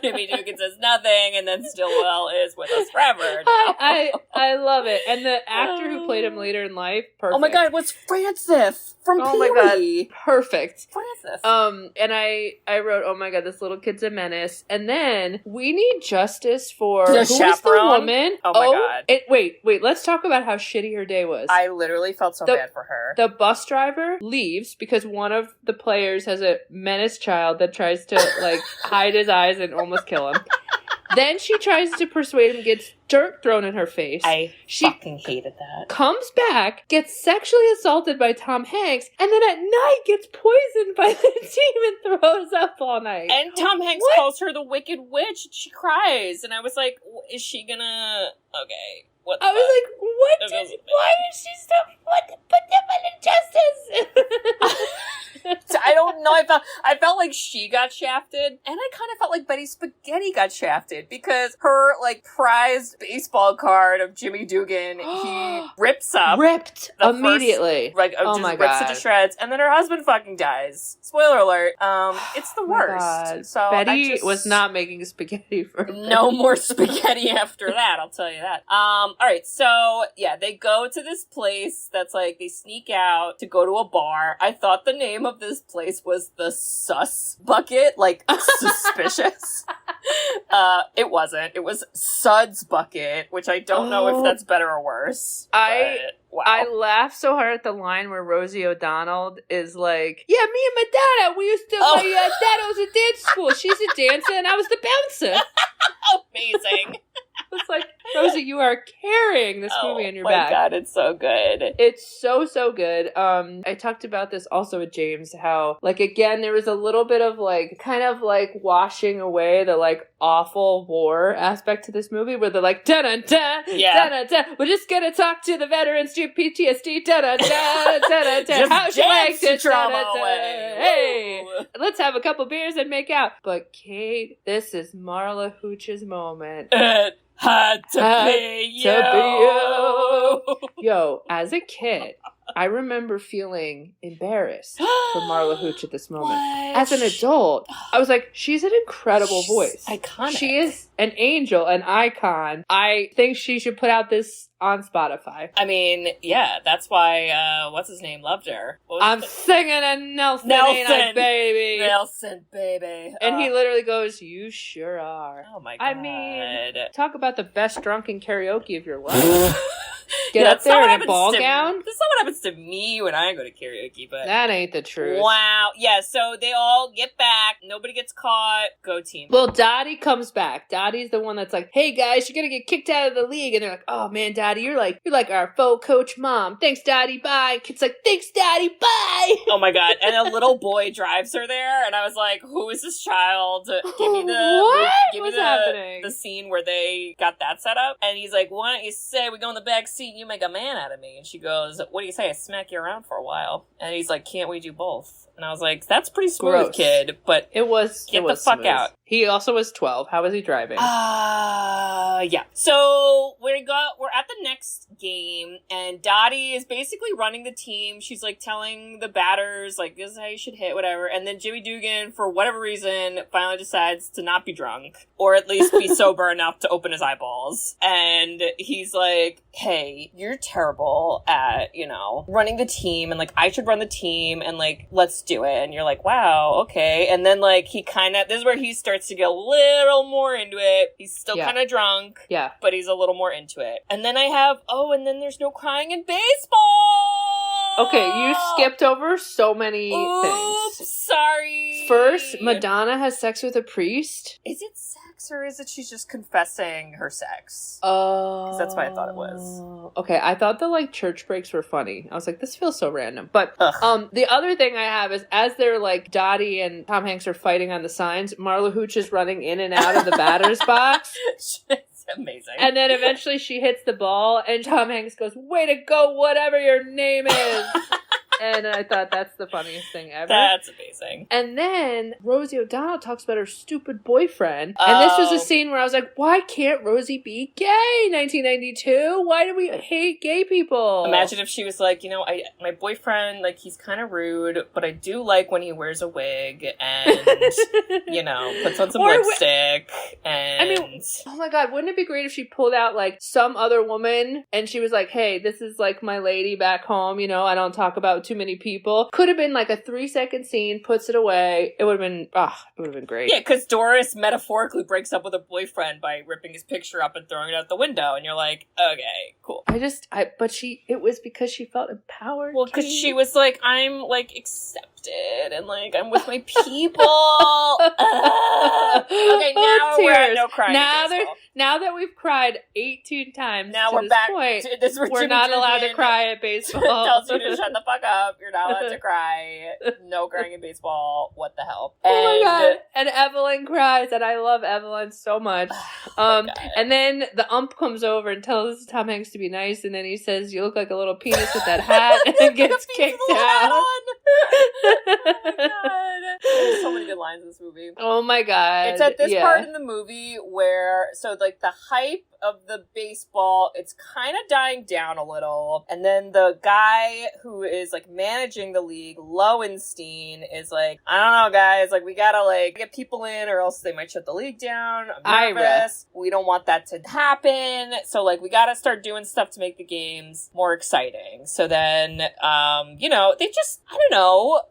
Jimmy Dugan says nothing, and then Stillwell is with us forever now. I love it. And the actor who who played him later in life. Perfect. Oh my god, it was Francis from Oh Pee-wee. my god, perfect. Francis. And I wrote, oh my god, this little kid's a menace. And then we need justice for The who was the chaperone? woman? Oh my god. Wait, let's talk about how shitty her day was. I literally felt so bad for her. The bus driver leaves because one of the players has a menace child that tries to like hide his eyes and almost kill him. Then she tries to persuade him, gets dirt thrown in her face. She fucking hated that. Comes back, gets sexually assaulted by Tom Hanks, and then at night gets poisoned by the team and throws up all night. And Tom Hanks calls her the Wicked Witch, and she cries. And I was like, is she gonna... Okay. What the I was fuck? like, why is she so... Put them in justice! I don't know. I felt like she got shafted, and I kind of felt like Betty Spaghetti got shafted because her like prized baseball card of Jimmy Dugan he ripped immediately. Just rips it to shreds, and then her husband fucking dies. Spoiler alert. It's the worst. God. So Betty was not making spaghetti for no more spaghetti after that. I'll tell you that. All right. So yeah, they go to this place that's like they sneak out to go to a bar. I thought the name of this place was the Sus Bucket, like suspicious. It wasn't. It was Suds Bucket, which I don't know if that's better or worse. Wow. I laughed so hard at the line where Rosie O'Donnell is like, yeah, me and Madonna, we used to, my dad was at dance school. She's a dancer and I was the bouncer. Amazing. It's like, Rosie, you are carrying this movie on your back. Oh my god, it's so good. It's so, so good. I talked about this also with James, how, like, again, there was a little bit of, like, kind of, like, washing away the, like, awful war aspect to this movie, where they're like, da-da-da, da-da-da, we're just gonna talk to the veterans, do PTSD, da-da-da, da-da-da, how'd you like this, da-da-da, hey, let's have a couple beers and make out. But, Kate, this is Marla Hooch's moment. Had to be you. Yo, as a kid, I remember feeling embarrassed for Marla Hooch at this moment. What? As an adult, I was like, she's an incredible voice. Iconic. She is an angel, an icon. I think she should put out this on Spotify. I mean, yeah, that's why, what's his name, loved her. I'm singing a Nelson, ain't I, baby? Nelson, baby. And he literally goes, you sure are. Oh my god. I mean, talk about the best drunken karaoke of your life. Get up that's there not in a ball gown? That's not what happens to me when I go to karaoke, but... That ain't the truth. Wow. Yeah, so they all get back. Nobody gets caught. Go team. Well, Dottie comes back. Dottie's the one that's like, hey guys, you're gonna get kicked out of the league. And they're like, oh man, Dottie, you're like our faux coach mom. Thanks, Dottie, bye. Kid's like, thanks, Dottie, bye. Oh my god. And a little boy drives her there, and I was like, who is this child? Give me the scene where they got that set up. And he's like, why don't you say we go in the back seat and you make a man out of me? And she goes, what do you say? I smack you around for a while. And he's like, can't we do both? And I was like, that's pretty smooth, gross. Kid. But get the fuck smooth. out. He also was 12. How was he driving? Yeah. So we're at the next game, and Dottie is basically running the team. She's like telling the batters, like, this is how you should hit, whatever. And then Jimmy Dugan, for whatever reason, finally decides to not be drunk, or at least be sober enough to open his eyeballs. And he's like, hey, you're terrible at, running the team, and like, I should run the team, and like, let's do it. And you're like, wow, okay. And then like, this is where he starts to get a little more into it. He's still kind of drunk. Yeah. But he's a little more into it. And then I have, and then there's no crying in baseball. Okay, you skipped over so many things. Sorry. First, Madonna has sex with a priest. Is it sex, or is it she's just confessing her sex? Because that's what I thought it was. Okay, I thought the church breaks were funny. I was like, this feels so random. But the other thing I have is, as they're like, Dottie and Tom Hanks are fighting on the signs, Marla Hooch is running in and out of the batter's box. It's amazing. And then eventually she hits the ball, and Tom Hanks goes, way to go, whatever your name is. And I thought that's the funniest thing ever. That's amazing. And then Rosie O'Donnell talks about her stupid boyfriend. And this was a scene where I was like, why can't Rosie be gay? 1992? Why do we hate gay people? Imagine if she was like, my boyfriend, like, he's kind of rude, but I do like when he wears a wig and, puts on some lipstick. Oh my God, wouldn't it be great if she pulled out, like, some other woman and she was like, hey, this is, like, my lady back home, I don't talk about too many people. Could have been, like, a 3-second scene, puts it away. It would have been great. Yeah, because Doris metaphorically breaks up with her boyfriend by ripping his picture up and throwing it out the window, and you're like, okay, cool. It was because she felt empowered. Well, because she was like, I'm, like, accepted, and, like, I'm with my people. Okay, now we're at no crying in baseball. Now that we've cried 18 times, now we're back. We're not allowed to cry at baseball. Tells you to shut the fuck up. You're not allowed to cry. No crying in baseball. What the hell? Oh my God. And Evelyn cries, and I love Evelyn so much. And then the ump comes over and tells Tom Hanks to be nice, and then he says, you look like a little penis with that hat, and then gets kicked out. Oh my God. There's so many good lines in this movie. Oh my God. It's at this part in the movie where, like, the hype of the baseball, it's kind of dying down a little. And then the guy who is, like, managing the league, Lowenstein, is like, I don't know, guys, like, we gotta, like, get people in or else they might shut the league down. I'm nervous. We don't want that to happen. So, like, we gotta start doing stuff to make the games more exciting. So then, they just, I don't know,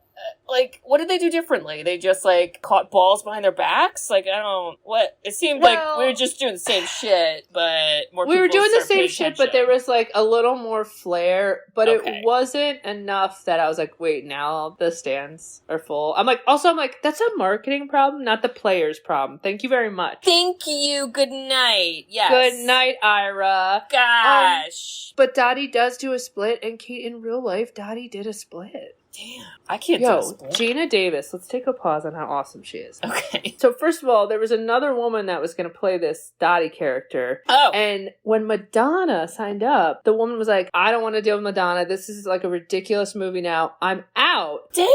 like, what did they do differently? They just, like, caught balls behind their backs? Like, it seemed like we were just doing the same shit, but more people. We were doing the same shit, but there was, like, a little more flair, but it wasn't enough that I was like, wait, now the stands are full. I'm like, that's a marketing problem, not the players' problem. Thank you very much. Thank you. Good night. Yes. Good night, Ira. Gosh. But Dottie does do a split, and Kate, in real life, Dottie did a split. Damn. I can't do a split. Geena Davis. Let's take a pause on how awesome she is. Okay. So first of all, there was another woman that was going to play this Dottie character. Oh. And when Madonna signed up, the woman was like, I don't want to deal with Madonna. This is like a ridiculous movie now. I'm out. Damn.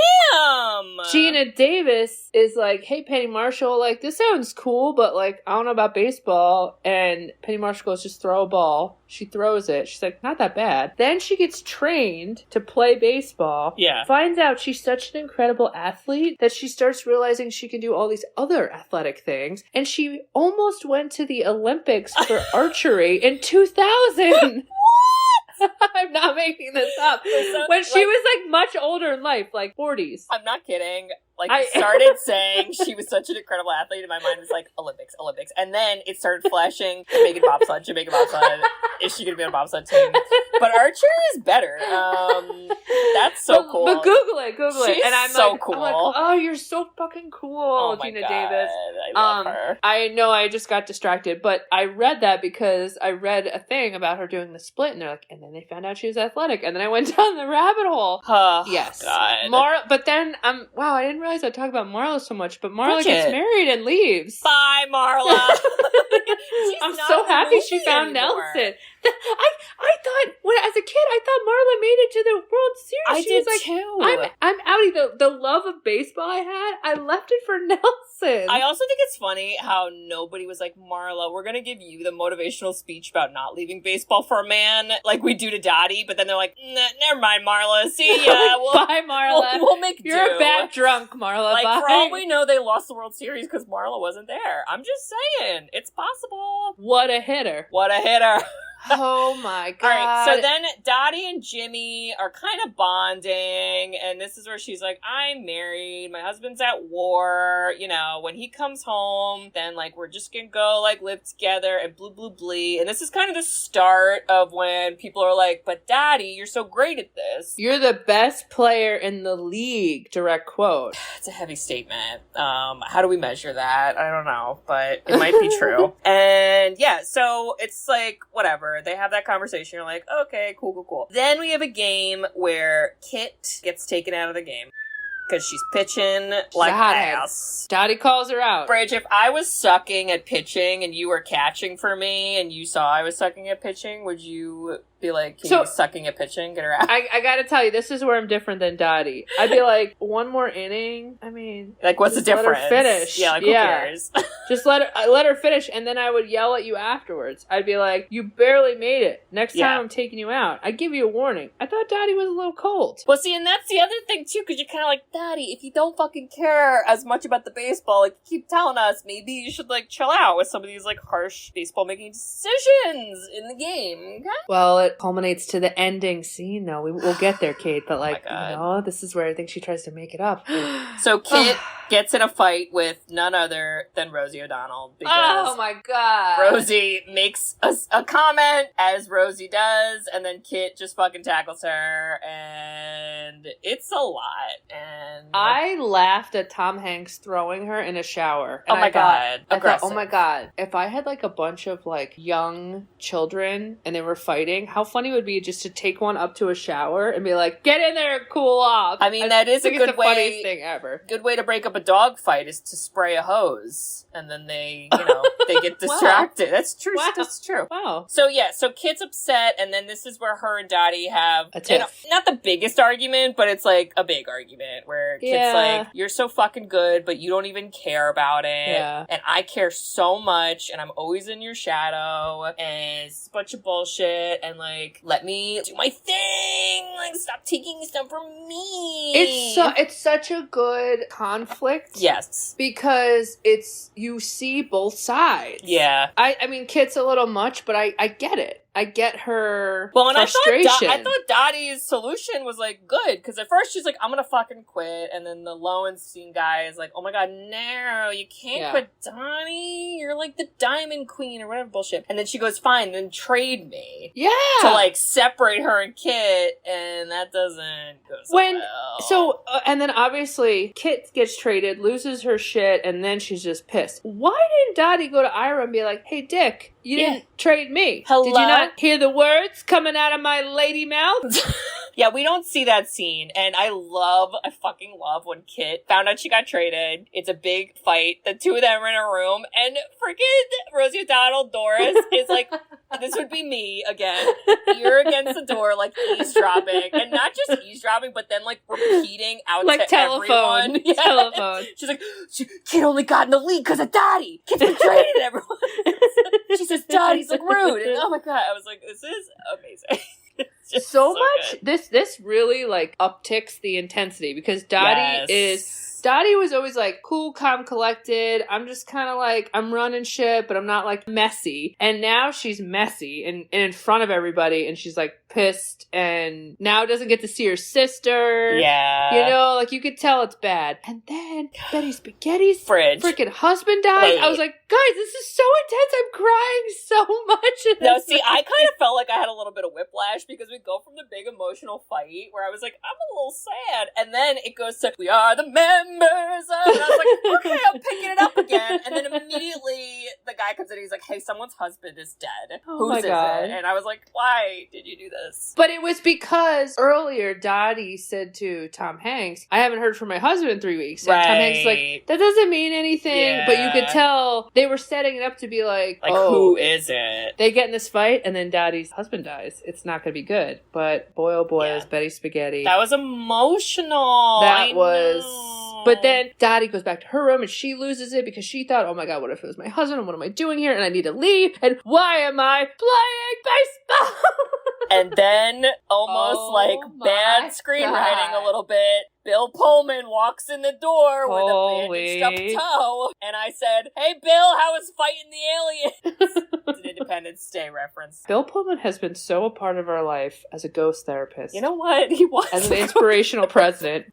Geena Davis is like, hey, Penny Marshall, like, this sounds cool, but, like, I don't know about baseball. And Penny Marshall goes, just throw a ball. She throws it. She's like, not that bad. Then she gets trained to play baseball. Yeah. Finds out she's such an incredible athlete that she starts realizing she can do all these other athletic things. And she almost went to the Olympics for archery in 2000. I'm not making this up. When she was, like, much older in life, like 40s. I'm not kidding. Like, I started saying she was such an incredible athlete, and my mind was like, Olympics. And then it started flashing, Jamaican bobsled. Is she going to be on a bobsled team? But archery is better. That's so cool. But Google it. She's and I'm so like, cool. I'm like, oh, you're so fucking cool, Geena Davis. I love her. I know I just got distracted, but I read that because I read a thing about her doing the split, and they're like, and then they found out she was athletic, and then I went down the rabbit hole. Yes. God. But then, wow, I didn't realize I talked about Marla so much, but Marla Bridget gets married and leaves. Bye, Marla. I'm so happy she found anymore. Nelson. I thought, as a kid, I thought Marla made it to the World Series. She did too. I'm outie. The love of baseball I had, I left it for Nelson. I also think it's funny how nobody was like, Marla, we're going to give you the motivational speech about not leaving baseball for a man like we do to Dottie, but then they're like, never mind, Marla. See ya. Bye, Marla. We'll make do. You're a bad drunk, Marla. Like, bye. for all we know, they lost the World Series because Marla wasn't there. I'm just saying. It's possible. What a hitter. Oh my God. All right, so then Dottie and Jimmy are kind of bonding, and this is where she's like, I'm married, my husband's at war, when he comes home, then, like, we're just gonna go, like, live together, and blee. And this is kind of the start of when people are like, but Dottie, you're so great at this. You're the best player in the league, direct quote. It's a heavy statement. How do we measure that? I don't know, but it might be true. And yeah, so it's like, whatever. They have that conversation. You're like, okay, cool. Then we have a game where Kit gets taken out of the game because she's pitching like ass. Dottie calls her out. Bridget, if I was sucking at pitching and you were catching for me and you saw I was sucking at pitching, would you be like, can you sucking at pitching? Get her out. I gotta tell you, this is where I'm different than Dottie. I'd be like, one more inning? I mean... Like, what's the difference? Let her finish. Yeah, like, who cares? Just let her finish, and then I would yell at you afterwards. I'd be like, you barely made it. Next time I'm taking you out. I'd give you a warning. I thought Dottie was a little cold. Well, see, and that's the other thing, too, because you're kind of like, Dottie, if you don't fucking care as much about the baseball, like, you keep telling us, maybe you should, like, chill out with some of these, like, harsh baseball-making decisions in the game, okay? Well, it culminates to the ending scene, though. We'll get there, Kate, but, like, this is where I think she tries to make it up. So, Kit gets in a fight with none other than Rosie O'Donnell, because oh my god, Rosie makes a comment, as Rosie does, and then Kit just fucking tackles her, and it's a lot. And I laughed at Tom Hanks throwing her in a shower. And I thought, oh my god, if I had like a bunch of like young children and they were fighting, how funny it would be just to take one up to a shower and be like, get in there and cool off. I mean, that is a good way. Funniest thing ever. Good way to break up a dog fight is to spray a hose, and then they, they get distracted. Wow. That's true. Wow. That's true. Wow. So so Kit's upset, and then this is where her and Dottie have a tiff. Not the biggest argument, but it's like a big argument where Kit's like, you're so fucking good, but you don't even care about it. Yeah. And I care so much, and I'm always in your shadow, and it's a bunch of bullshit, and like, let me do my thing. Like, stop taking stuff from me. It's such a good conflict. Yes. Because you see both sides. Yeah. I mean, Kit's a little much, but I get it. I get her frustration. I thought Dottie's solution was, like, good. Because at first she's like, I'm gonna fucking quit. And then the Lowenstein guy is like, oh my god, no, you can't quit, Dottie. You're, like, the diamond queen or whatever bullshit. And then she goes, fine, then trade me. Yeah. To, like, separate her and Kit. And that doesn't go so well. And then obviously Kit gets traded, loses her shit, and then she's just pissed. Why didn't Dottie go to Ira and be like, hey, Dick, you didn't trade me? Hello? Did you not hear the words coming out of my lady mouth? Yeah, we don't see that scene, and I fucking love when Kit found out she got traded. It's a big fight. The two of them are in a room, and freaking Rosie O'Donnell, Doris, is like, this would be me again. Ear against the door, like eavesdropping, and not just eavesdropping, but then like repeating out like to telephone. Everyone. Yeah. Telephone. She's like, Kit only got in the league because of Dottie. Kit's been traded, everyone. She says Dottie's like rude, and oh my god, I was like, this is amazing. So much. Good. This really like upticks the intensity because Dottie was always like cool, calm, collected. I'm just kind of like, I'm running shit, but I'm not like messy. And now she's messy and in front of everybody, and she's like pissed, and now doesn't get to see her sister. Yeah. Like you could tell it's bad. And then Betty Spaghetti's fridge freaking husband dies. I was like, guys, this is so intense. I'm crying so much. No, see, I kind of felt like I had a little bit of whiplash because we go from the big emotional fight where I was like, I'm a little sad. And then it goes to, we are the members of, and I was like, okay, I'm picking it up again. And then immediately the guy comes in and he's like, hey, someone's husband is dead. Whose is it? And I was like, why did you do this? But it was because earlier Dottie said to Tom Hanks, I haven't heard from my husband in 3 weeks. And Tom Hanks is like, that doesn't mean anything. Yeah. But you could tell they were setting it up to be like who is it? They get in this fight and then Dottie's husband dies. It's not going to be good. But boy, oh boy, is Betty Spaghetti. That was emotional. But then Dottie goes back to her room and she loses it because she thought, oh my god, what if it was my husband? And what am I doing here? And I need to leave. And why am I playing baseball? And then, almost bad screenwriting a little bit, Bill Pullman walks in the door with a bandaged up toe. And I said, hey, Bill, how was fighting the aliens? It's an Independence Day reference. Bill Pullman has been so a part of our life as a ghost therapist. You know what? He was. As an inspirational president.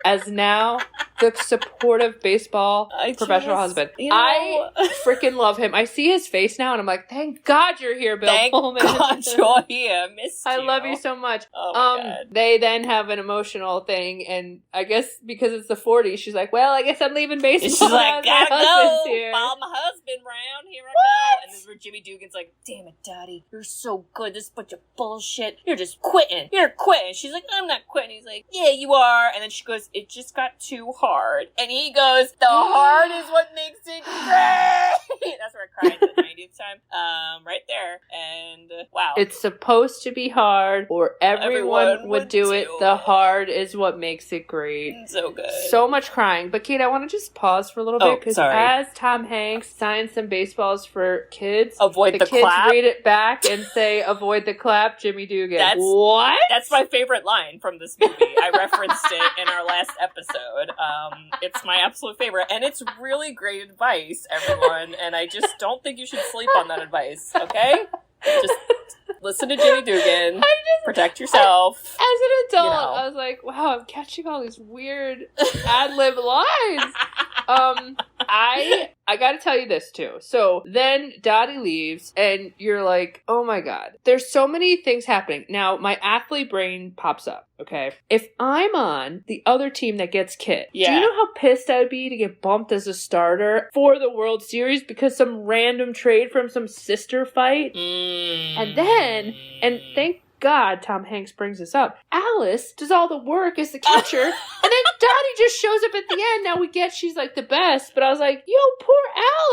As now the supportive baseball professional husband. I freaking love him. I see his face now and I'm like, thank God you're here, Bill Pullman. Thank God you're here. Miss you. I love you so much. Oh my God. They then have an emotional thing, and I guess because it's the 40s, she's like, well, I guess I'm leaving baseball. She's like, gotta go. Here. Follow my husband round. Here I go. And this is where Jimmy Dugan's like, damn it, Dottie. You're so good. This bunch of bullshit. You're just quitting. You're quitting. She's like, I'm not quitting. He's like, yeah, you are. And then she goes, it just got too hard. And he goes, the hard is what makes it great. That's where I cried the 90th time. Right there. And wow. It's supposed to be hard, or everyone would do it. The hard is what makes it great. So good. So much crying. But Kate, I want to just pause for a little bit, because as Tom Hanks signs some baseballs for kids, avoid the kids clap. read it back and say, avoid the clap, Jimmy Dugan. What? That's my favorite line from this movie. I referenced it in our last episode. It's my absolute favorite, and it's really great advice, everyone, and I just don't think you should sleep on that advice, okay? Just listen to Jimmy Dugan. Protect yourself. As an adult, I was like, wow, I'm catching all these weird ad-lib lines. I gotta tell you this too. So then Dottie leaves, and you're like, oh my god. There's so many things happening. Now, my athlete brain pops up, okay? If I'm on the other team that gets Kit, do you know how pissed I would be to get bumped as a starter for the World Series because some random trade from some sister fight? And thank God Tom Hanks brings this up. Alice does all the work as the catcher, and then Dottie just shows up at the end. Now we get she's like the best, but I was like, yo, poor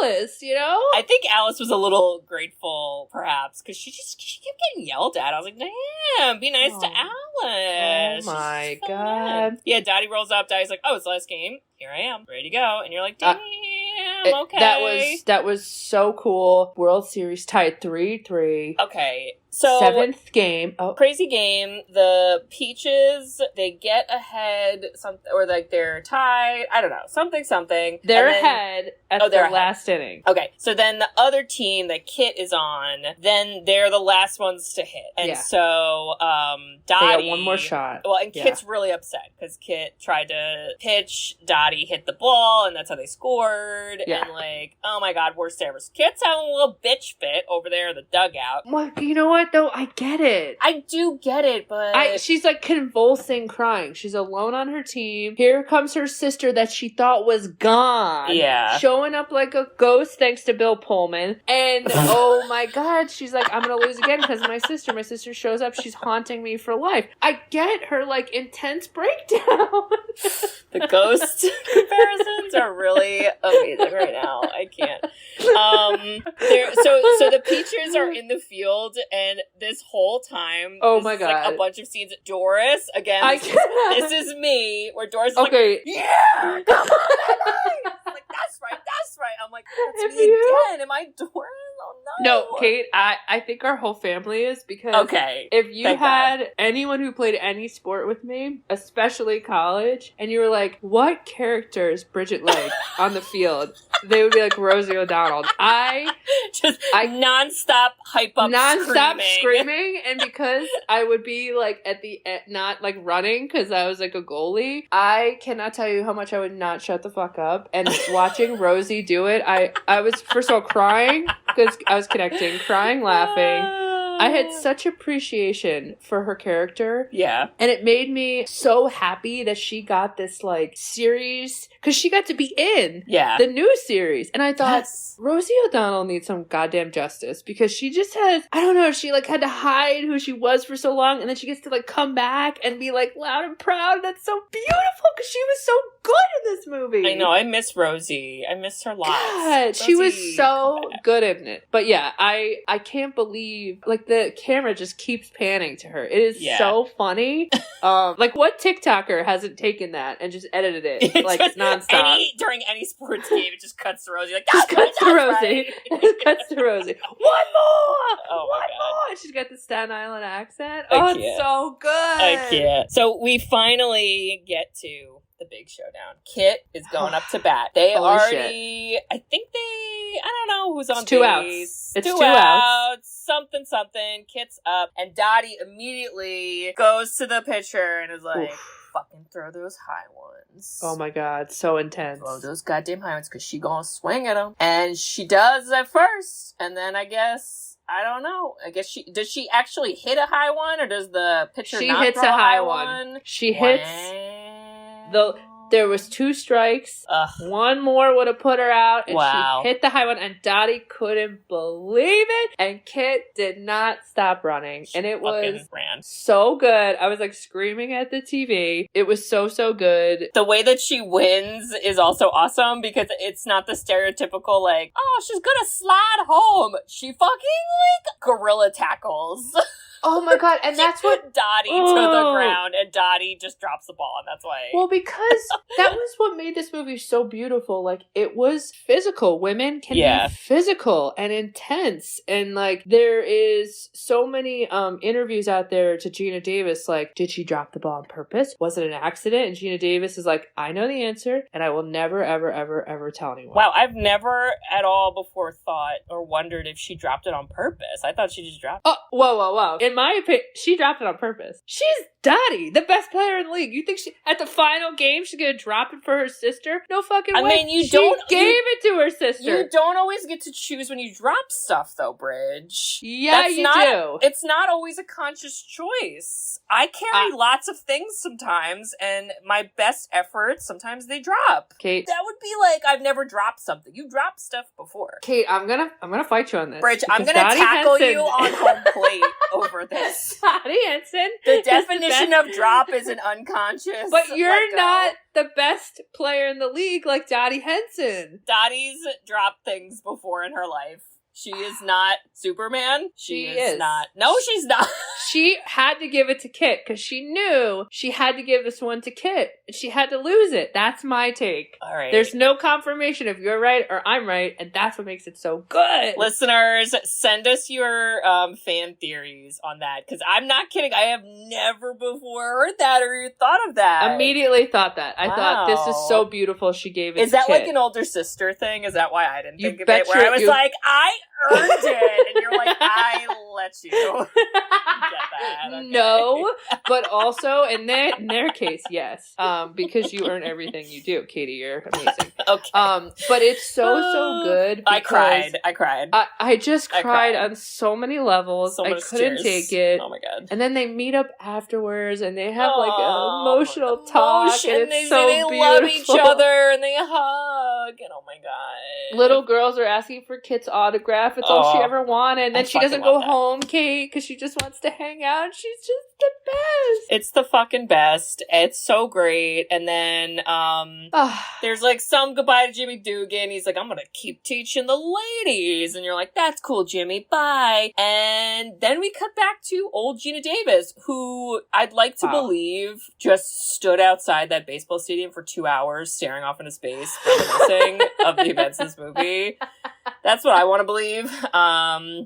Alice, you know? I think Alice was a little grateful, perhaps, because she kept getting yelled at. I was like, damn, be nice to Alice. Oh my so God. Good. Yeah, Dottie rolls up. Dottie's like, oh, it's the last game. Here I am, ready to go. And you're like, damn, okay. That was so cool. World Series tied 3-3. Okay. So, 7th game. Oh. Crazy game. The Peaches, they get ahead, or like they're tied. I don't know. Something. They're ahead at the last inning. Okay. So then the other team that Kit is on, then they're the last ones to hit. And so Dottie... They got one more shot. Well, and Kit's really upset because Kit tried to pitch. Dottie hit the ball, and that's how they scored. Yeah. And like, oh my God, worst ever. Kit's having a little bitch fit over there in the dugout. Well, you know what? Though, I get it. I do get it, but... she's like convulsing crying. She's alone on her team. Here comes her sister that she thought was gone. Yeah. Showing up like a ghost thanks to Bill Pullman. And, oh my God, she's like, I'm going to lose again because my sister shows up. She's haunting me for life. I get her, like, intense breakdown. The ghost comparisons are really amazing right now. I can't. So the Peaches are in the field, and this whole time, my God, like a bunch of scenes. Doris, again, this is me, where Doris is like, yeah, come on, like, that's right. I'm like, that's me again. Am I Doris? Oh no. No, Kate, I think our whole family is, because if you had anyone who played any sport with me, especially college, and you were like, what characters Bridget like on the field, they would be like Rosie O'Donnell. I nonstop hype up, screaming, and because I would be like not like running because I was like a goalie, I cannot tell you how much I would not shut the fuck up. And watching Rosie do it, I was first of all crying because I was connecting, crying, laughing. I had such appreciation for her character. Yeah. And it made me so happy that she got this, like, series, because she got to be in the new series. And I thought, Rosie O'Donnell needs some goddamn justice, because she just has, I don't know, she, like, had to hide who she was for so long, and then she gets to, like, come back and be, like, loud and proud. That's so beautiful, because she was so good in this movie. I know, I miss Rosie. I miss her lots. God, Rosie, she was so good in it. But yeah, I can't believe, like, the camera just keeps panning to her. It is so funny. Like, what TikToker hasn't taken that and just edited it like nonstop? During any sports game, it just cuts to Rosie. Like, just cuts to Rosie. Right. Cuts to Rosie. One more. Oh one more. She's got the Staten Island accent. It's so good. I can't. So we finally get to the big showdown. Kit is going up to bat. They already, I think I don't know who's on base. 2 outs. It's 2 outs. Something. Kit's up. And Dottie immediately goes to the pitcher and is like, fucking throw those high ones. Oh my God. So intense. Throw those goddamn high ones, because she gonna swing at them. And she does at first. And then I guess, I don't know. I guess does she actually hit a high one, or does the pitcher not hits throw a high one? She hits There was 2 strikes. Ugh. One more would have put her out, and Wow. she hit the high one, and Dottie couldn't believe it, and Kit did not stop running, and it was so good. I was like screaming at the TV. It was so good. The way that she wins is also awesome because it's not the stereotypical like, oh, she's gonna slide home. She fucking like gorilla tackles. Oh my god, and that's what Dottie to the ground, and Dottie just drops the ball, and that's why. Well, because that was what made this movie so beautiful. Like, it was physical. Women can be physical and intense, and like there is so many interviews out there to Geena Davis. Like, did she drop the ball on purpose? Was it an accident? And Geena Davis is like, I know the answer, and I will never, ever, ever, ever tell anyone. Wow, I've never at all before thought or wondered if she dropped it on purpose. I thought she just dropped it. Oh, whoa. In my opinion, she dropped it on purpose. She's Dottie, the best player in the league. You think she, at the final game, she's gonna drop it for her sister? No fucking way. I mean, she gave it to her sister. You don't always get to choose when you drop stuff, though, Bridge. Yeah, you do. It's not always a conscious choice. I carry lots of things sometimes, and my best efforts, sometimes they drop. Kate. That would be like, I've never dropped something. You dropped stuff before. Kate, I'm gonna fight you on this. Bridge, I'm gonna tackle you on home plate over this. Dottie Henson. The definition of drop is an unconscious. But you're not the best player in the league like Dottie Henson. Dottie's dropped things before in her life. She is not Superman. She is not. No, she's not. She had to give it to Kit because she knew she had to give this one to Kit. She had to lose it. That's my take. All right. There's no confirmation if you're right or I'm right, and that's what makes it so good. Listeners, send us your fan theories on that, because I'm not kidding. I have never before heard that or thought of that. Immediately thought that. I thought, this is so beautiful. She gave it to Kit. Is that like an older sister thing? Is that why I didn't think of it? Where I was like, I earned it, and you're like, I let you get that. Okay. No, but also in their case, yes, because you earn everything you do, Katie. You're amazing. Okay. But it's so good. I cried. I just cried on so many levels. I couldn't take it. Oh my god! And then they meet up afterwards, and they have like an emotional talk, and it's so beautiful. They love each other, and they hug, and oh my god! Little girls are asking for Kit's autograph. It's all she ever wanted. And then she doesn't go home, Kate, because she just wants to hang out. She's just the best. It's the fucking best. It's so great. And then there's like some goodbye to Jimmy Dugan. He's like, I'm gonna keep teaching the ladies. And you're like, that's cool, Jimmy. Bye. And then we cut back to old Geena Davis, who I'd like to believe just stood outside that baseball stadium for 2 hours staring off into space, reminiscing of the events of this movie. That's what I want to believe.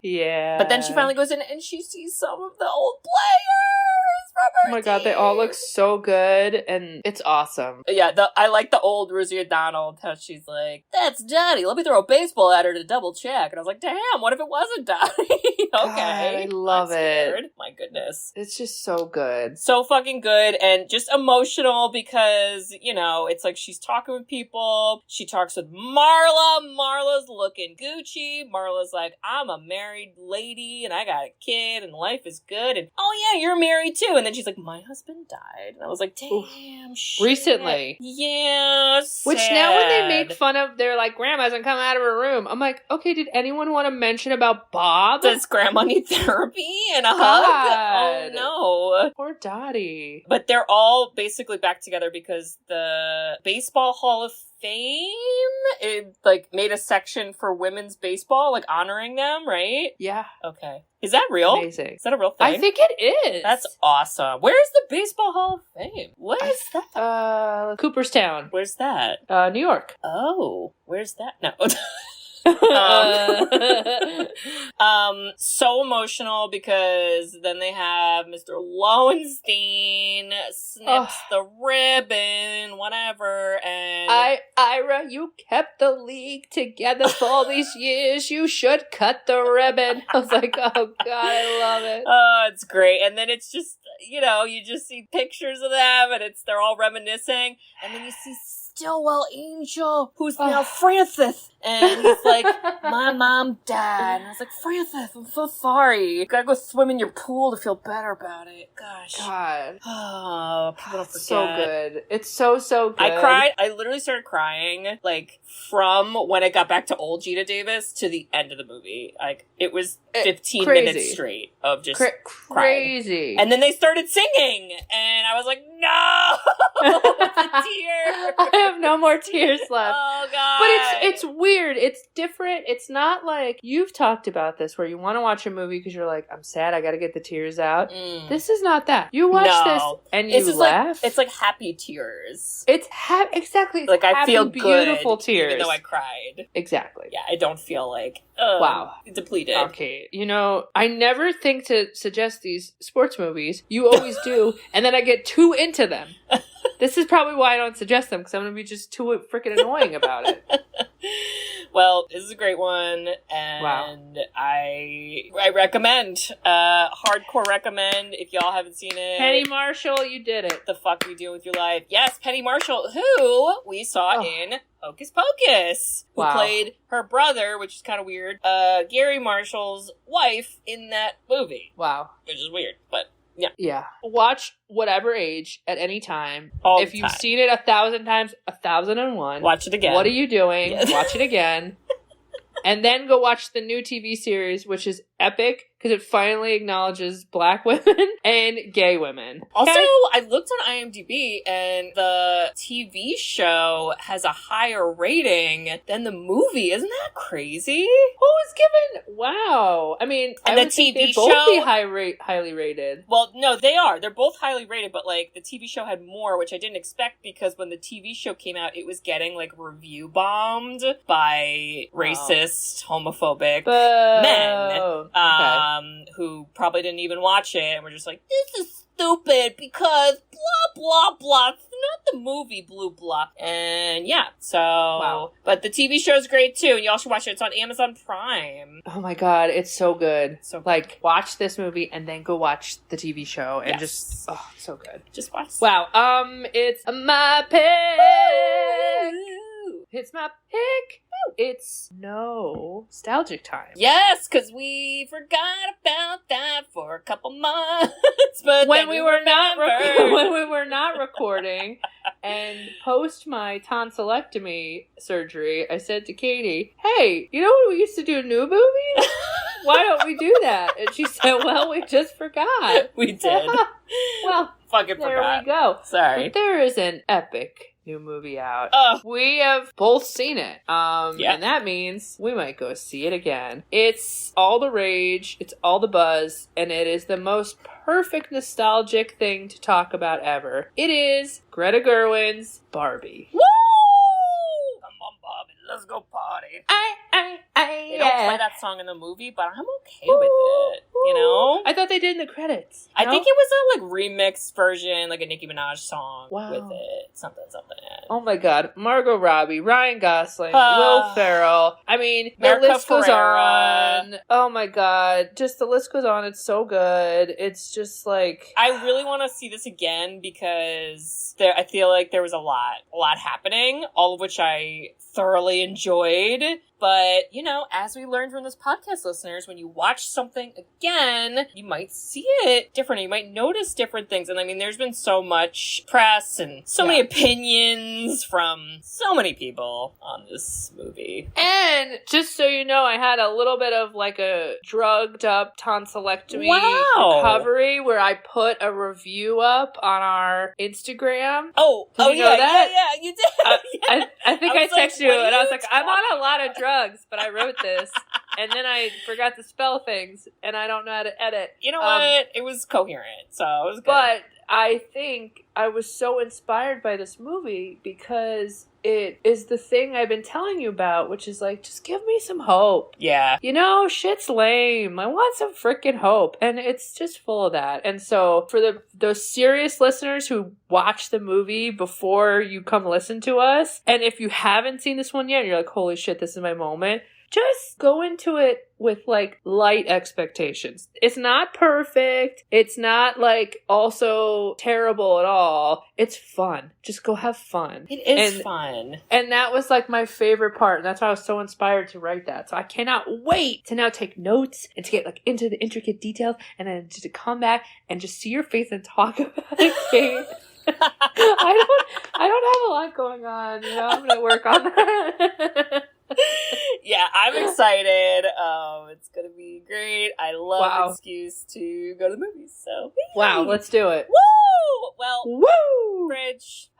Yeah. But then she finally goes in and she sees some of the old players from her Oh my god, they all look so good, and it's awesome. Yeah, I like the old Rosie O'Donnell, how she's like, that's Dottie, let me throw a baseball at her to double check. And I was like, damn, what if it wasn't Dottie? Okay. God, I love it. My goodness. It's just so good. So fucking good, and just emotional because, you know, it's like she's talking with people. She talks with Marla. Marla's looking Gucci. Marla's like, I'm a married lady, and I got a kid, and life is good. And, oh yeah, you're married too. And then she's like, my husband died. And I was like, damn, shit. Recently. Yeah, sad. Which now when they make fun of, they're like, Grandma hasn't come out of her room. I'm like, okay, did anyone want to mention about Bob? Does Grandma need therapy and a hug? Oh no. Poor Dottie. But they're all basically back together because the Baseball Hall of Fame, it like made a section for women's baseball, like honoring them, right? Yeah. Okay. Is that real? Amazing. Is that a real thing? I think it is. That's awesome. Where's the Baseball Hall of Fame? What is that? Cooperstown. Where's that? New York. Oh, where's that? No. So emotional because then they have Mr. Lowenstein snips the ribbon, whatever, and Ira, you kept the league together for all these years. You should cut the ribbon. I was like, oh god, I love it. Oh, it's great. And then it's just, you know, you just see pictures of them, and they're all reminiscing, and then you see Stillwell Angel, who's now Francis. And he's like, my mom died. And I was like, Francis, I'm so sorry. You gotta go swim in your pool to feel better about it. Gosh. God. Oh, people don't forget. So good. It's so good. I cried. I literally started crying, like, from when I got back to old Geena Davis to the end of the movie. Like, it was 15 minutes straight of just crazy. And then they started singing, and I was like, no! It's a tear! I have no more tears left. Oh, God. But it's weird. It's different. It's not like, you've talked about this, where you want to watch a movie because you're like, I'm sad, I gotta get the tears out. This is not that. You watch this, and you laugh. It's like happy tears. It's exactly. It's like, I feel beautiful good, tears. even though I cried. Exactly. Yeah, I don't feel like, wow, depleted. Okay, I never think to suggest these sports movies. You always do, and then I get too into them. This is probably why I don't suggest them, because I'm going to be just too freaking annoying about it. Well, this is a great one, and I recommend, hardcore recommend, if y'all haven't seen it. Penny Marshall, you did it. The fuck you doing with your life? Yes, Penny Marshall, who we saw in Hocus Pocus, who played her brother, which is kind of weird, Gary Marshall's wife in that movie. Wow. Which is weird, but... Yeah. Watch whatever age at any time. If you've seen it 1,000 times, 1,001. Watch it again. What are you doing? Yes. Watch it again. And then go watch the new TV series, which is epic because it finally acknowledges Black women and gay women. Also, I looked on IMDb and the TV show has a higher rating than the movie. Isn't that crazy? Who was given? Wow. I mean, and I the TV show both be highly rated. Well, no, they are. They're both highly rated, but like the TV show had more, which I didn't expect because when the TV show came out, it was getting like review bombed by racist, homophobic men. Okay. Who probably didn't even watch it and were just like, this is stupid because blah, blah, blah. It's not the movie, blah, blah. And yeah, so, but the TV show is great too, and y'all should watch it. It's on Amazon Prime. Oh my God, it's so good. So like, watch this movie and then go watch the TV show and just, so good. Just watch. Wow, it's my pick. It's my pick. It's nostalgic time. Yes, because we forgot about that for a couple months. But when we were not recording, and post my tonsillectomy surgery, I said to Katie, "Hey, you know what we used to do new movies? Why don't we do that?" And she said, "Well, we just forgot." We did. Well, fucking forgot. There we go. Sorry. But there is an epic new movie out. We have both seen it. And that means we might go see it again. It's all the rage, it's all the buzz, and it is the most perfect nostalgic thing to talk about ever. It is Greta Gerwig's Barbie. Woo! Come on, Barbie, let's go party. They don't play that song in the movie, but I'm okay with it. You know? I thought they did in the credits. I think it was a remixed version, like a Nicki Minaj song with it. Something. Oh my God. Margot Robbie, Ryan Gosling, Will Ferrell. I mean, the list goes on. Oh my God. Just the list goes on. It's so good. It's just like... I really want to see this again because I feel like there was a lot happening, all of which I thoroughly enjoyed. But, as we learned from this podcast, listeners, when you watch something again, you might see it differently. You might notice different things. And I mean, there's been so much press and so many opinions from so many people on this movie. And just so you know, I had a little bit of like a drugged up tonsillectomy recovery where I put a review up on our Instagram. Yeah, you did. I think I texted you and I was like, I'm on a lot of drugs, but I wrote this. And then I forgot to spell things, and I don't know how to edit. You know what? It was coherent, so it was good. But I think I was so inspired by this movie because it is the thing I've been telling you about, which is like, just give me some hope. Yeah. Shit's lame. I want some freaking hope. And it's just full of that. And so for those serious listeners who watch the movie before you come listen to us, and if you haven't seen this one yet, you're like, holy shit, this is my moment. just go into it with like light expectations. It's not perfect. It's not like also terrible at all. It's fun. Just go have fun. It is fun. And that was like my favorite part. And that's why I was so inspired to write that. So I cannot wait to now take notes and to get like into the intricate details and then to come back and just see your face and talk about it, Kate. I don't have a lot going on. You know, I'm going to work on that. Yeah, I'm excited. It's gonna be great. I love an excuse to go to the movies. So wow, let's do it. Woo! Well, woo! Bridge.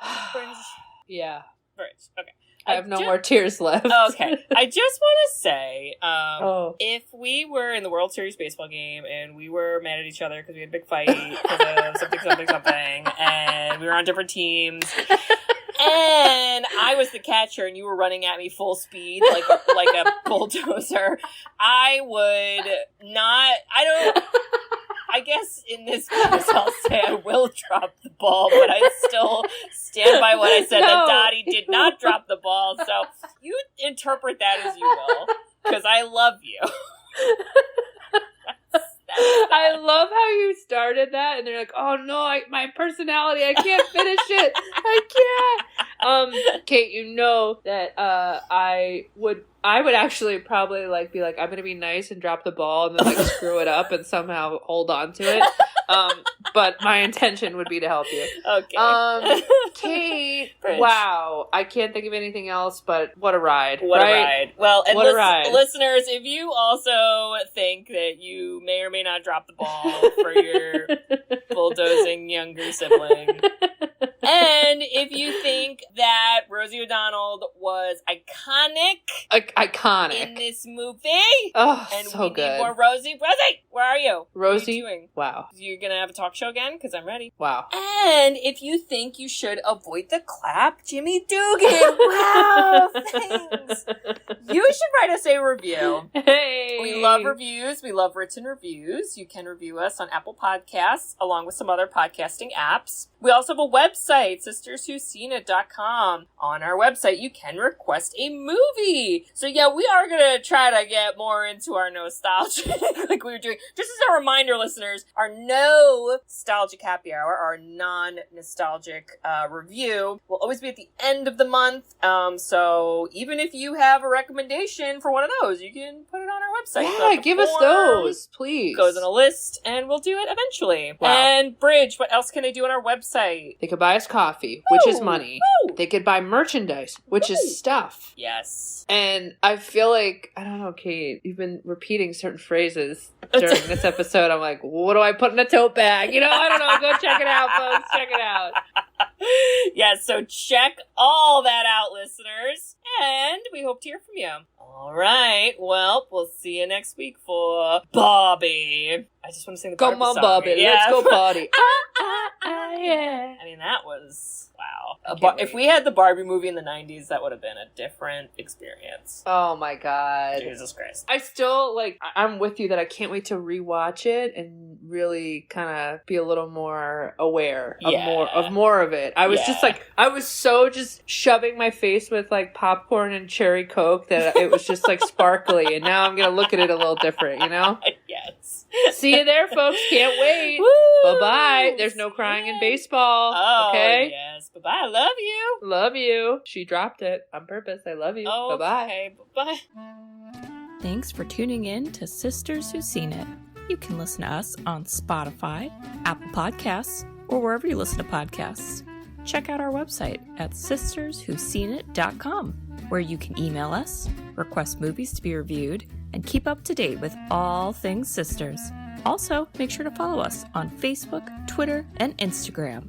Yeah, Bridge. Okay. I have no more tears left. Okay. I just want to say, if we were in the World Series baseball game and we were mad at each other because we had a big fight because of something, and we were on different teams, and I was the catcher and you were running at me full speed like a bulldozer, I guess in this case I'll say I will drop the ball, but I still stand by what I said, that Dottie did not drop the ball. So you interpret that as you will, because I love you. I love how you started that, and they're like, "Oh no, my personality, I can't finish it. I can't." Kate, you know that I would actually probably like be like, I'm gonna be nice and drop the ball and then like screw it up and somehow hold on to it. But my intention would be to help you. Okay. Kate, wow, I can't think of anything else, but what a ride. What right? a ride. Well, and what a ride. Listeners, if you also think that you may or may not drop the ball for your bulldozing younger sibling, and if you think that Rosie O'Donnell was iconic in this movie, and so we need more Rosie, where are you? Rosie, what are you doing? Wow, you're gonna have a talk show again? Because I'm ready. Wow. And if you think you should avoid the clap, Jimmy Dugan. Wow, thanks. You should write us a review. Hey, we love reviews. We love written reviews. You can review us on Apple Podcasts along with some other podcasting apps. We also have a website, sisterswhoseenit.com. On our website, you can request a movie. So yeah, we are going to try to get more into our nostalgia like we were doing. Just as a reminder, listeners, our nostalgic happy hour, our non-nostalgic review, will always be at the end of the month. So even if you have a recommendation for one of those, you can put it on our website. Yeah, give us those, please. Goes in a list, and we'll do it eventually. Wow. And Bridge, what else can they do on our website? They could buy us coffee, which is money. Woo! They could buy merchandise, which is stuff. Yes. And I feel like, I don't know, Kate, you've been repeating certain phrases during this episode. I'm like, what do I put in a tote bag? You know, I don't know. Go check it out, folks. Check it out. Yes, so check all that out, listeners. And we hope to hear from you. All right. Well, we'll see you next week for Bobby. I just want to sing the part of the song. Come on, Bobby. Yeah. Let's go party. Yeah. I mean, that was, wow. If we had the Barbie movie in the 90s, that would have been a different experience. Oh, my God. Jesus Christ. I still, I'm with you that I can't wait to rewatch it and really kind of be a little more aware of more of it. I was just I was so just shoving my face with popcorn and cherry Coke that it was just sparkly, and now I'm going to look at it a little different, you know? Yes. See you there, folks. Can't wait. Woo! Bye-bye. There's no crying in baseball. Oh, okay? Yes. Bye-bye. I love you. Love you. She dropped it on purpose. I love you. Okay. Bye-bye. Bye-bye. Thanks for tuning in to Sisters Who Seen It. You can listen to us on Spotify, Apple Podcasts, or wherever you listen to podcasts. Check out our website at sisterswhoseenit.com, where you can email us, request movies to be reviewed, and keep up to date with all things sisters. Also, make sure to follow us on Facebook, Twitter, and Instagram.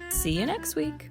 See you next week.